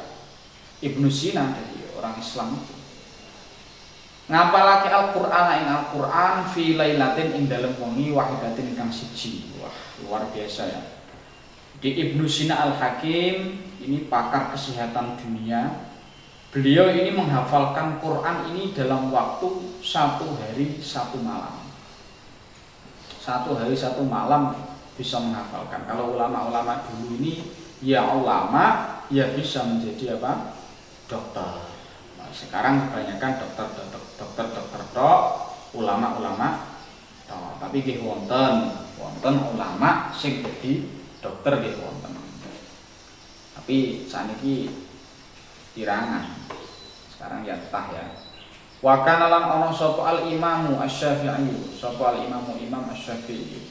Ibnu Sina dari orang Islam itu. Ngapalake Al-Qur'an ing Al-Qur'an fi lailatin ing dalem wengi wahidatin kang siji. Wah, luar biasa ya. Di Ibnu Sina Al-Hakim ini pakar kesehatan dunia. Beliau ini menghafalkan Quran ini dalam waktu 1 hari 1 malam. 1 hari 1 malam bisa menghafalkan. Kalau ulama-ulama dulu ini ya ulama, ya bisa menjadi apa? Dokter. Nah, sekarang kebanyakan dokter tok, ulama-ulama tok. Tapi nggih wonten ulama sing dadi dokter nggih wonten. Tapi saniki tirangan. Sekarang ya entah ya. Wa kana lan ana sapa al-Imamu Asy-Syafi'i, sapa al-Imamu Imam Asy-Syafi'i.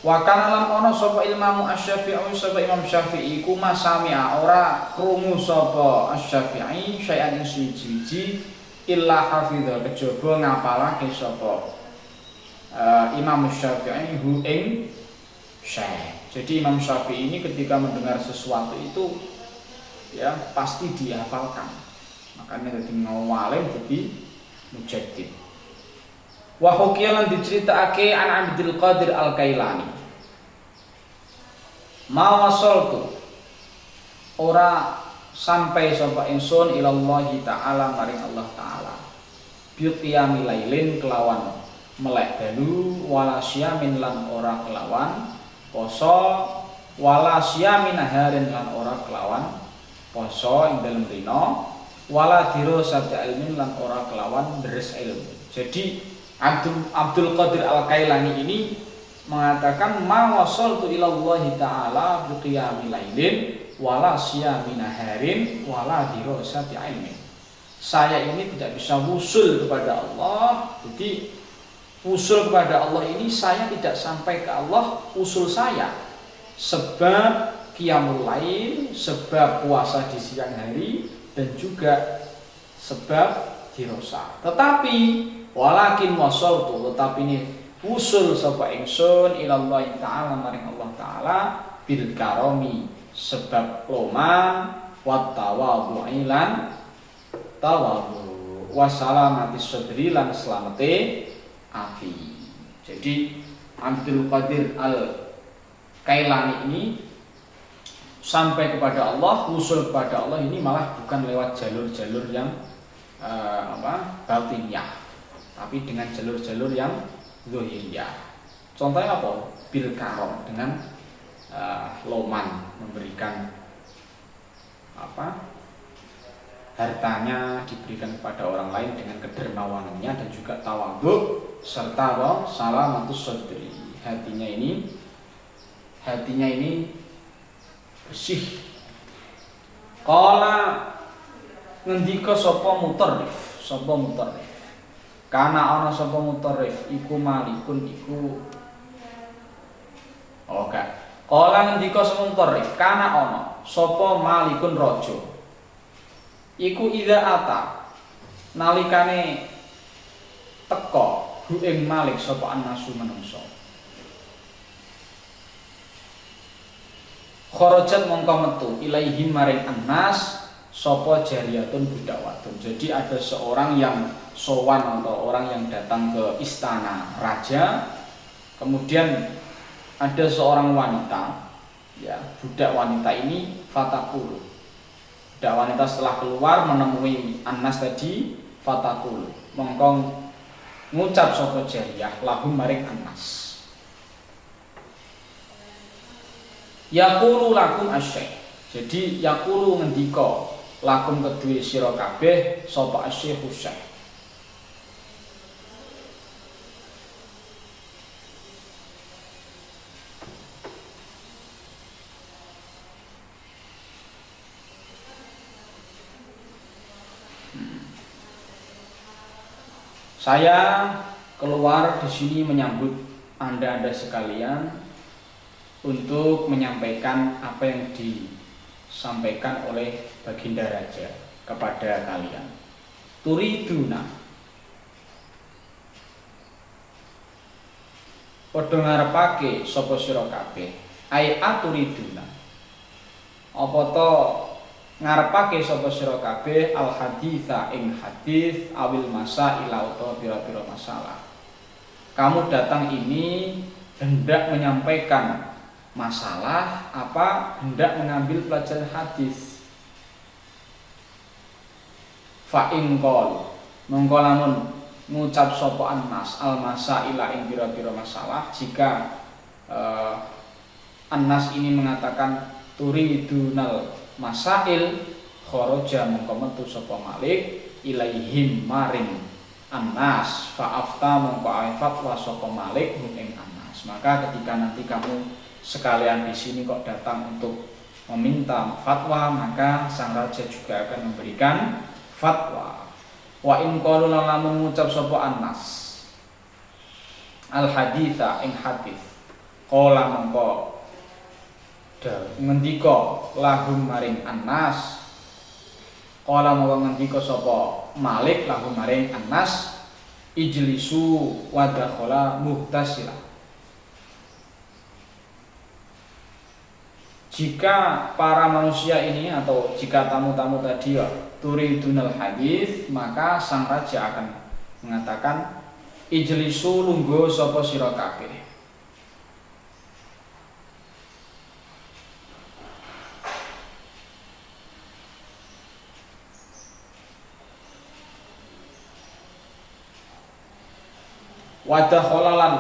Wa kana lan ana sapa Imamu Asy-Syafi'i, sapa Imam Syafi'i iku masami'a ora krungu sapa Asy-Syafi'i syai'an ing siji illa hafidha kejaba ngapalake sapa Imam Syafi'i hu ing syai'. Jadi Imam Syafi'i ini ketika mendengar sesuatu itu ya pasti dihafalkan. Makanya jadi ngawalim jadi mujaddid. Wa hukilan diceritakake an Abdul Qadir Al-Kailani. Ma wasaltu ora sampai sapa ingsun ilallahi taala maring Allah taala. Bi qiyamil lailin kelawan melek dalu wala syamin lan ora kelawan poso, wala siyami naharin lan ora kelawan poso ing dalem dina, wala dirasati ilmin lan ora kelawan deres ilmu. Jadi Abdul Qadir Al-Kailani ini mengatakan ma wasaltu ila Allah taala bi qiyamil lailin wala siyami naharin wala dirasati ilmin. Saya ini tidak bisa wusul kepada Allah. Jadi usul kepada Allah ini saya tidak sampai ke Allah usul saya. Sebab qiyamul lail, sebab puasa di siang hari dan juga sebab dirasa. Tetapi walakin wasaltu, tetapi ini usul sapa ingsun ila Allah taala maring Allah taala bil karomi, sebab loman wa tawadhu'i lan tawadhu wa salamati sadri lan selamete ati. Jadi Abdul Qadir Al-Kailani ini sampai kepada Allah, usul kepada Allah ini malah bukan lewat jalur-jalur yang batiniah, tapi dengan jalur-jalur yang zahiriyah. Contohnya apa? Bil karom, dengan loman, memberikan hartanya diberikan kepada orang lain dengan kedermawanannya, dan juga tawadhu serta salamatus sadri, hatinya ini bersih. Qala ngendika sapa mutarrif, kana ana sapa mutarrif iku malikun iku Qala ngendika sapa mutarrif, kana ana sapa malikun raja iku idza ata nalikane teka hu ing malik sapa annasu manungsa, kharajat mongko metu ilaihim maring annas sapa jariyatun budak wadon. Jadi ada seorang yang sowan atau orang yang datang ke istana raja, kemudian ada seorang wanita, ya, budak wanita ini fatakul. Budak wanita setelah keluar menemui annas tadi, fatakul mongko ngucap sapa jariyah lahum maring annas, yaqulu lakum asy-syekh. Jadi yaqulu ngendika lakum kedue sira kabeh sapa asy-syekh Syekh. Saya keluar di sini menyambut Anda sekalian untuk menyampaikan apa yang disampaikan oleh Baginda Raja kepada kalian. Turiduna, padha ngarepake sapa sira kabeh. Ai aturiduna, apa to ngarepake sapa sira kabeh al haditsa ing hadis awil masaila utawa pira-pira masalah. Kamu datang ini hendak menyampaikan masalah apa, hendak mengambil pelajaran hadis. Fa in qol mongko lamun ngucap sapa annas al masaila ing pira-pira masalah, jika annas ini mengatakan turidunal masail, kharaja mongko metu sapa malik ilaihim maring annas fa afta mongko ae fatwa sapa malik ing annas. Maka ketika nanti kamu sekalian di sini kok datang untuk meminta fatwa, maka sang raja juga akan memberikan fatwa. Wa in qalu lamun ngucap sapa annas al haditsa ing hadis, qala mongko ngendika lahum maring annas, qala mongko ngendika sapa malik lahum maring annas, ijlisu wa dakhala muhtasila. Jika para manusia ini atau jika tamu-tamu tadi turidunal hadis, maka sang raja akan mengatakan ijlisu lungguh sapa sira kabeh. Wadah kholalan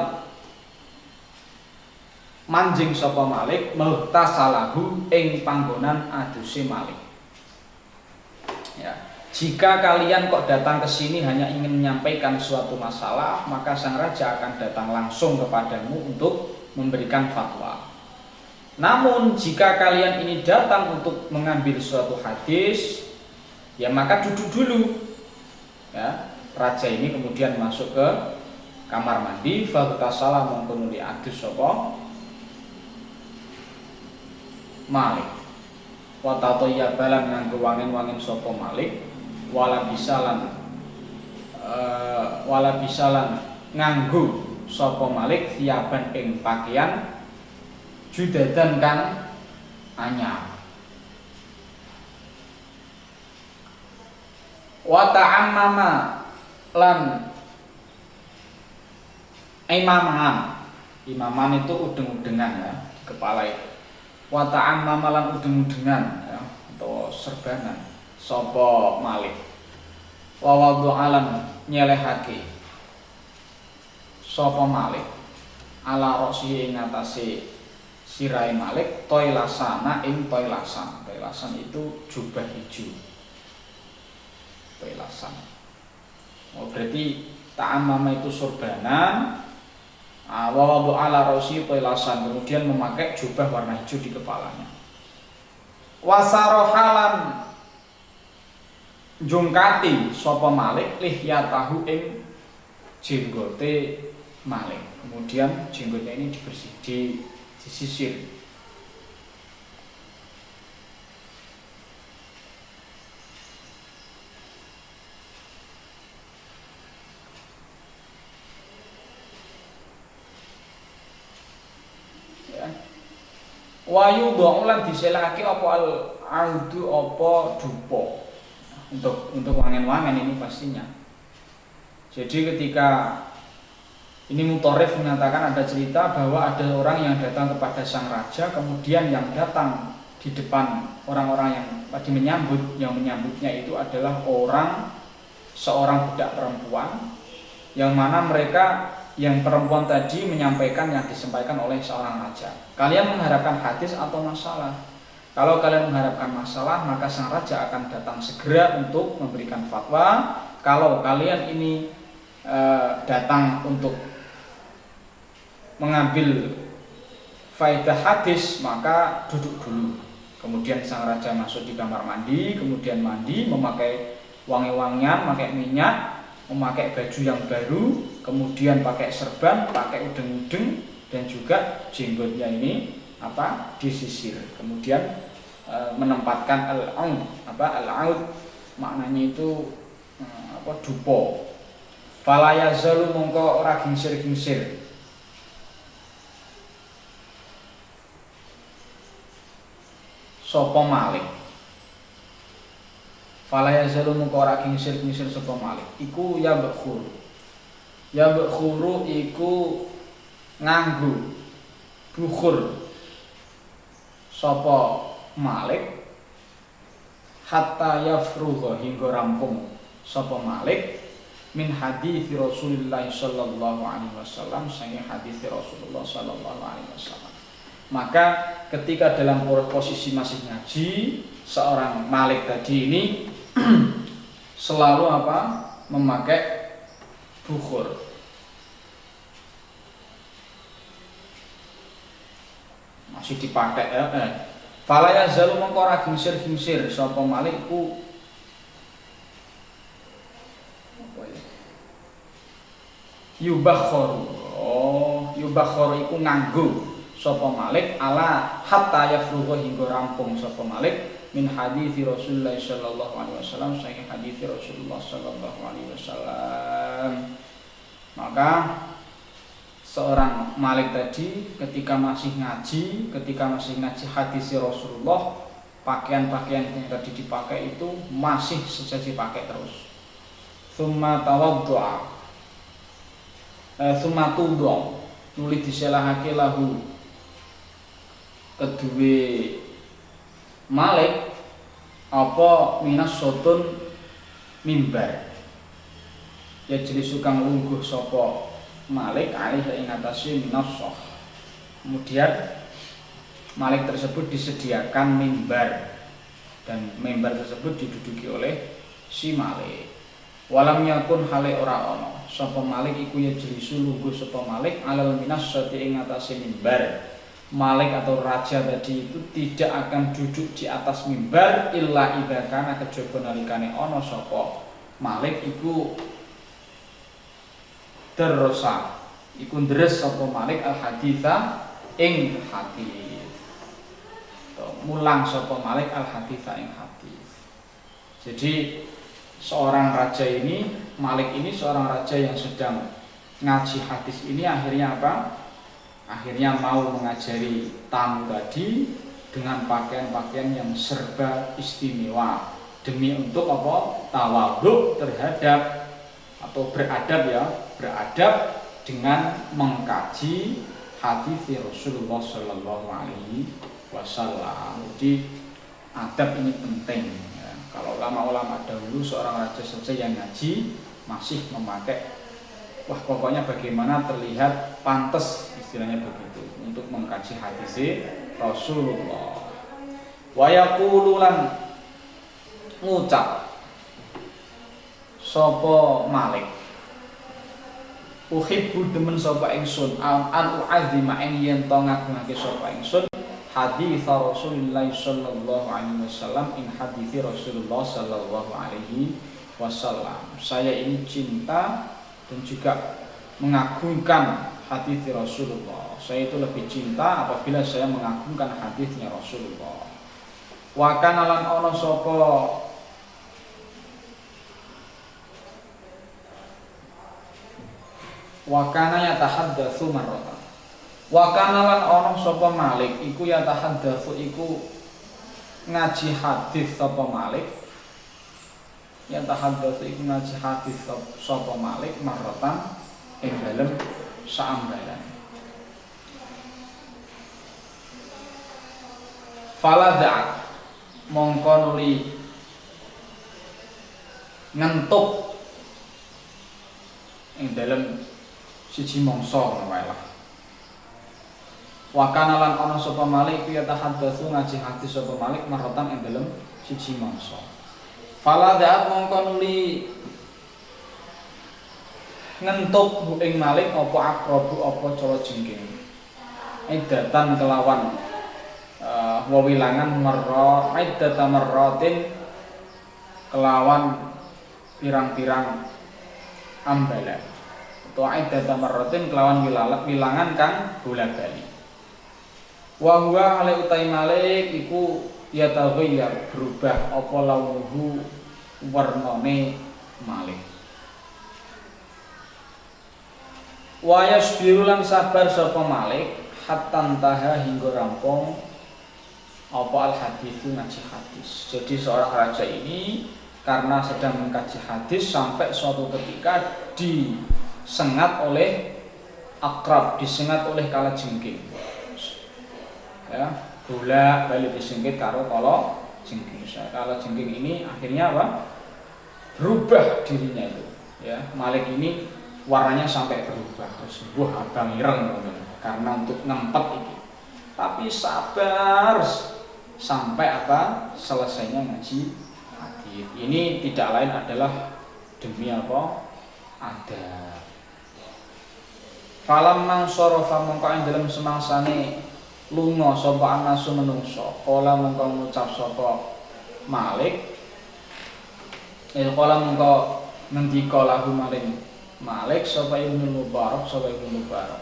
manjing sapa Malik muhtasalahu ing panggonan aduse Malik. Ya, jika kalian kok datang ke sini hanya ingin menyampaikan suatu masalah, maka sang raja akan datang langsung kepadamu untuk memberikan fatwa. Namun jika kalian ini datang untuk mengambil suatu hadis, ya maka duduk dulu. Ya, raja ini kemudian masuk ke kamar mandi, faghtasala mongko nuli adus sapa Malik. Wa tatayabalan nganggo wangin-wangin sapa Malik, wala bisalan nganggo sapa Malik siaban ing pakaian judadan kang anyar. Wa ta'ammama lan imaman itu udeng-udengan ya, di kepala itu. Wa ta'ammama lan udeng-udengan ya, atau serbanan sapa Malik. Wa wadu'alan nyelehake sapa Malik ala rosi ing atase sirai Malik toilasana ing toilasan. Toilasan itu jubah hijau. Toilasan. Oh, berarti ta'ammama itu sorbanan. Wa wadu'ala rosi toilasan, kemudian memakai jubah warna hijau di kepalanya. Wasarohalan jungkati sapa Malik lihyatahu ing jenggote Malik. Kemudian jenggotnya ini disisir. Ya. Wayu do'ulan diselake apa al-audu apa dupo. Untuk wangen-wangen ini pastinya. Jadi ketika ini Mutarif mengatakan ada cerita bahwa ada orang yang datang kepada sang raja, kemudian yang datang di depan orang-orang yang tadi menyambutnya itu adalah seorang budak perempuan, yang mana mereka yang perempuan tadi menyampaikan yang disampaikan oleh seorang raja. Kalian mengharapkan hadis atau masalah? Kalau kalian mengharapkan masalah, maka sang raja akan datang segera untuk memberikan fatwa. Kalau kalian ini datang untuk mengambil faedah hadis, maka duduk dulu. Kemudian sang raja masuk di kamar mandi, kemudian mandi, memakai wangi-wangian, memakai minyak, memakai baju yang baru, kemudian pakai serban, pakai udeng-udeng, dan juga jenggotnya ini disisir. Kemudian menempatkan al-aud maknanya itu dupo. Fala yazalu mongko ora gingsir-gingsir sapa Malik. Fala yazalu mongko ora gingsir-gingsir sapa Malik. Iku ya bakhur. Ya bakhuru iku nganggo bukhur sapa Malik hatta yafrugha hingga rampung sapa Malik min hadis Rasulullah sallallahu alaihi wasallam, sange hadis Rasulullah sallallahu alaihi wasallam. Maka ketika dalam posisi masih ngaji, seorang Malik tadi ini selalu memakai bukhur. Masih dipakai fala yazalu mongko ora gingsir-gingsir sapa Malik ku yubakhor. Yubakhor iku nganggo sapa Malik ala hatta yafrugha hingga rampung sapa Malik min hadis Rasulullah sallallahu alaihi wasallam, sahih hadis Rasulullah sallallahu alaihi wasallam. Maka seorang Malik tadi ketika masih ngaji hadis Rasulullah, pakaian-pakaian yang tadi dipakai itu masih saja dipakai terus. Tsumma tawaddu'a tsumma tudhu nuli diselahake lahu kedue Malik minas sotun mimbar. Ya jenis sukang lungguh sapa Malik alih ing atase minasah Kemudian Malik tersebut disediakan mimbar, dan mimbar tersebut diduduki oleh si Malik. Walam yakun hale ora ono sapa Malik iku yajlisu lungguh sapa Malik alal minassati ing atase mimbar. Malik atau raja tadi itu tidak akan duduk di atas mimbar illa idza kana kejaba nalikane ana sapa Malik iku terrosa iku ndres sapa Malik al haditha ing hadis. Mulang sapa Malik al haditha ing hadis. Jadi seorang raja ini, Malik ini seorang raja yang sedang ngaji hadis ini akhirnya apa? Akhirnya mau mengajari tamu tadi dengan pakaian-pakaian yang serba istimewa demi untuk apa? Tawadhu terhadap atau beradab dengan mengkaji hadis Rasulullah Shallallahu Alaihi Wasallam. Jadi adab ini penting. Ya. Kalau ulama-ulama dahulu seorang raja saja yang ngaji masih memakai pokoknya bagaimana terlihat pantas, istilahnya begitu, untuk mengkaji hadis Rasulullah. Wa yaqulu lan ngucap sapa Malik, uhibbu demen sapa ingsun an u'azzima ing yen to ngagungake sapa ingsun hadis Rasulullah sallallahu alaihi wasallam ing hadis Rasulullah sallallahu alaihi wasallam. Saya ini cinta dan juga mengagungkan hadis Rasulullah. Saya itu lebih cinta apabila saya mengagungkan hadisnya Rasulullah. Wa kana lan ana sapa wa kana yatahaddatsu marratan. Wa kana lan ana sapa Malik iku yatahaddatsu iku ngaji hadis sapa Malik. Yatahaddatsu iku ngaji hadis sapa Malik marratan ing dalem saambalan. Faladha mongko nuli ngentuk ing dalem siji mangsa ngono wae lah. Wa kana lan ana sapa Malik ya tahaddatsu ngaji hadis sapa Malik marratan ing dalem siji mangsa. Faladha mongko nuli ngentuk ing Malik apa akrobu apa cala jengking. Iddatan kelawan wawilangan marra iddata marratin kelawan pirang-pirang ambalan. Atau iddata marratin kelawan wilangan kang bola-bali. Wa huwa ale utai Malik iku yataghayyar berubah apa launuhu warnane Malik. Wa yasbiru lan sabar sapa Malik hatta taha hingga rampung apa al hadis ngaji hadis. Jadi seorang raja ini karena sedang mengkaji hadis sampai suatu ketika disengat oleh akrab, disengat oleh kalajengking. Ya, bola balik disengit karo kalajengking. Kalajengking ini akhirnya apa? Berubah dirinya itu. Ya, Malik ini warnanya sampai berubah terus abang ireng karena untuk ngempet ini. Tapi sabar sampai apa? Selesainya ngaji hadis. Ini tidak lain adalah demi apa? Adab. Falam mang sarafa mongko ing dalem semangsane lunga sapa anasu menungso. Kala mongko ngucap sapa Malik. Kala mongko ngendika lahu maring Malik sapa Ibnu Mubarak sapa Ibnu Mubarak.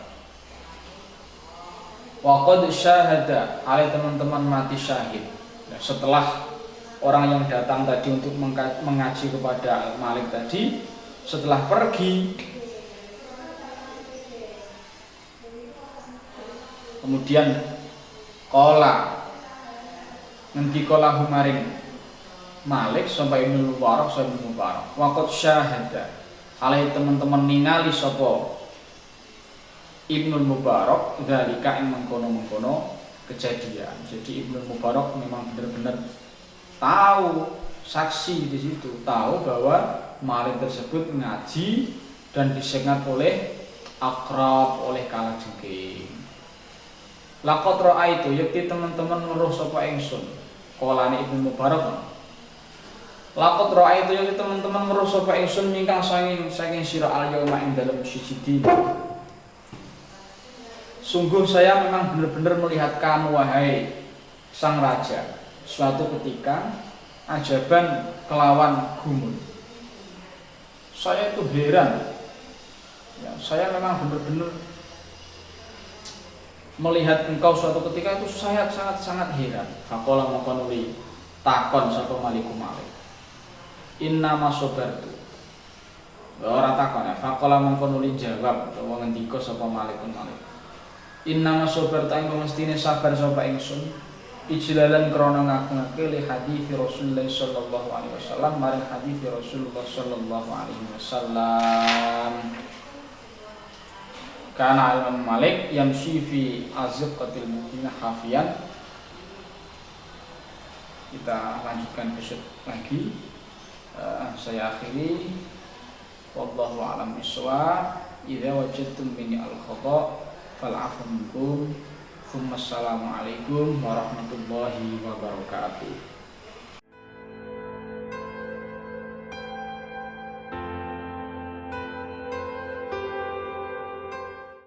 Wa qad syahada alai teman-teman mati syahid. Nah, setelah orang yang datang tadi untuk mengaji kepada Malik tadi setelah pergi, kemudian qala ngendika lahu maring Malik sampai Ibnu Mubarak sampai Ibnu Mubarak. Wa qad syahada alai teman-teman ningali sapa Ibnu Mubarak dzalika ing mengkono-mengkono kejadian. Jadi Ibnu Mubarak memang benar-benar tahu, saksi di situ, tahu bahwa Malik tersebut ngaji dan disengat oleh akrab, oleh kalajengking. Laqad ra'aitu yakti teman-teman weruh sapa ingsun. Qalane Ibnu Mubarak. Laqad ra'aitu yakti teman-teman weruh sapa ingsun mingkang saking sira al-yauma ing dalem siji dina. Sungguh saya memang benar-benar melihat kamu wahai sang raja suatu ketika ajaban kelawan gumun. Saya itu heran. Ya, saya memang benar-benar melihat engkau suatu ketika itu saya sangat heran. Faqala maka nuli takon sapa Maliku Malik. Inna masobartu. Ora takon ya. Faqala maka nuli jawab utawa ngendika sapa Malikun Malik. Inna masobartu ing mestine sabar sapa ingsun. Ijlalan krana ngagungake li hadis Rasulullah sallallahu alaihi wasallam maring hadis Rasulullah sallallahu alaihi wasallam. Karena Imam Malik yamshi fi azqatil mudinah hafiyan. Kita lanjutkan besok lagi. Saya akhiri. Wallahu a'lam bishawab. Idza wajadtum minni al-khata' fal'afu minkum. Assalamualaikum warahmatullahi wabarakatuh.